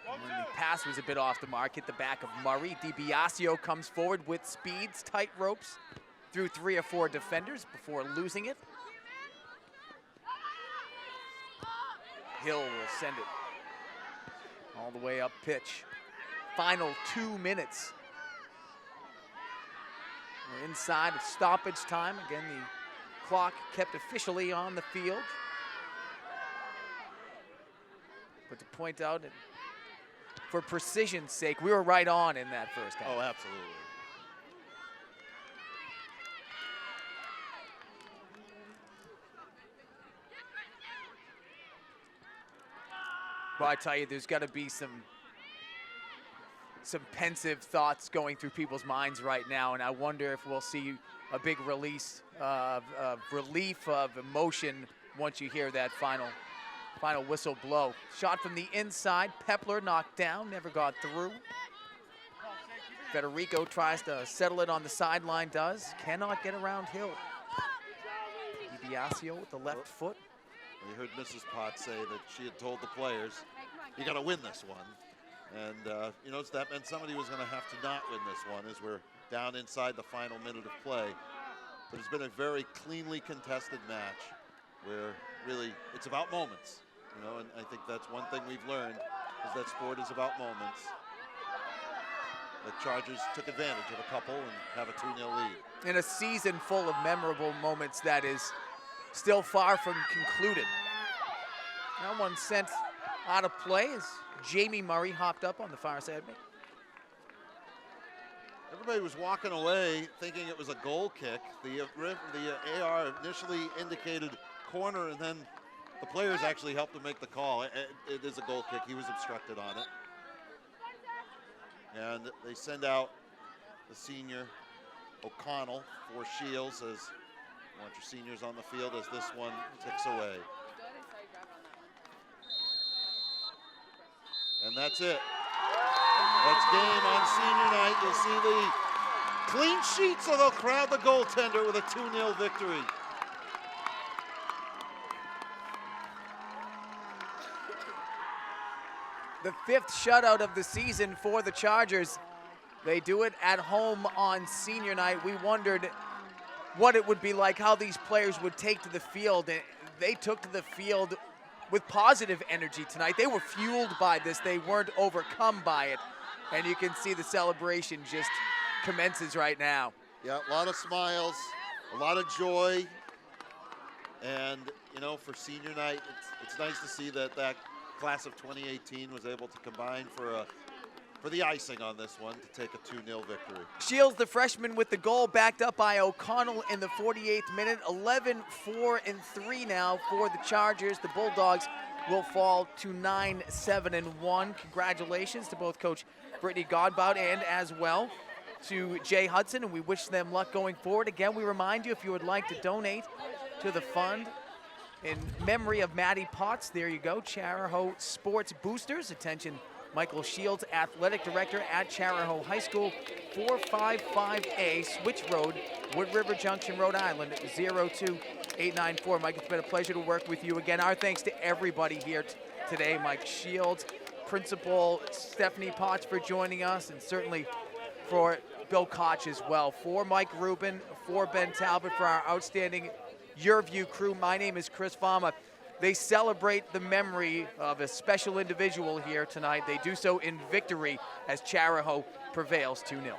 And when the pass was a bit off the mark, hit the back of Murray. DiBiasio comes forward with speeds, tight ropes, through 3 or 4 defenders before losing it. Hill will send it all the way up pitch. Final 2 minutes. We're inside of stoppage time. Again, the clock kept officially on the field. But to point out, for precision's sake, we were right on in that first half. Oh, absolutely. Well, I tell you, there's got to be some pensive thoughts going through people's minds right now, and I wonder if we'll see a big release of relief, of emotion once you hear that final whistle blow. Shot from the inside, Pepler knocked down, never got through. Federico tries to settle it on the sideline, cannot get around Hill. DiBiasio with the left foot. We heard Mrs. Potts say that she had told the players, you got to win this one. And, that meant somebody was going to have to not win this one as we're down inside the final minute of play. But it's been a very cleanly contested match where really it's about moments, and I think that's one thing we've learned is that sport is about moments. The Chargers took advantage of a couple and have a 2-0 lead. In a season full of memorable moments that is still far from concluded. That one sent out of play as Jamie Murray hopped up on the far side. Everybody was walking away thinking it was a goal kick. The AR initially indicated corner, and then the players actually helped to make the call. It is a goal kick. He was obstructed on it. And they send out the senior O'Connell for Shields as you want your seniors on the field as this one ticks away. And that's it. That's game on senior night. You'll see the clean sheet, so they'll crowd the goaltender with a 2-0 victory. The 5th shutout of the season for the Chargers. They do it at home on senior night. We wondered what it would be like, how these players would take to the field. They took to the field with positive energy tonight. They were fueled by this. They weren't overcome by it. And you can see the celebration just commences right now. Yeah, a lot of smiles, a lot of joy. And, for senior night, it's nice to see that class of 2018 was able to combine for for the icing on this one to take a 2-0 victory. Shields, the freshman, with the goal, backed up by O'Connell in the 48th minute. 11-4-3 now for the Chargers. The Bulldogs will fall to 9-7-1. Congratulations to both Coach Brittany Godbout and as well to Jay Hudson, and we wish them luck going forward. Again, we remind you, if you would like to donate to the fund in memory of Maddie Potts, there you go, Chariho Sports Boosters. Attention, Michael Shields, Athletic Director at Chariho High School, 455A Switch Road, Wood River Junction, Rhode Island, 02894. Mike, it's been a pleasure to work with you again. Our thanks to everybody here today. Mike Shields, Principal Stephanie Potts for joining us, and certainly for Bill Koch as well. For Mike Rubin, for Ben Talbot, for our outstanding Your View crew, my name is Chris Fama. They celebrate the memory of a special individual here tonight. They do so in victory as Chariho prevails 2-0.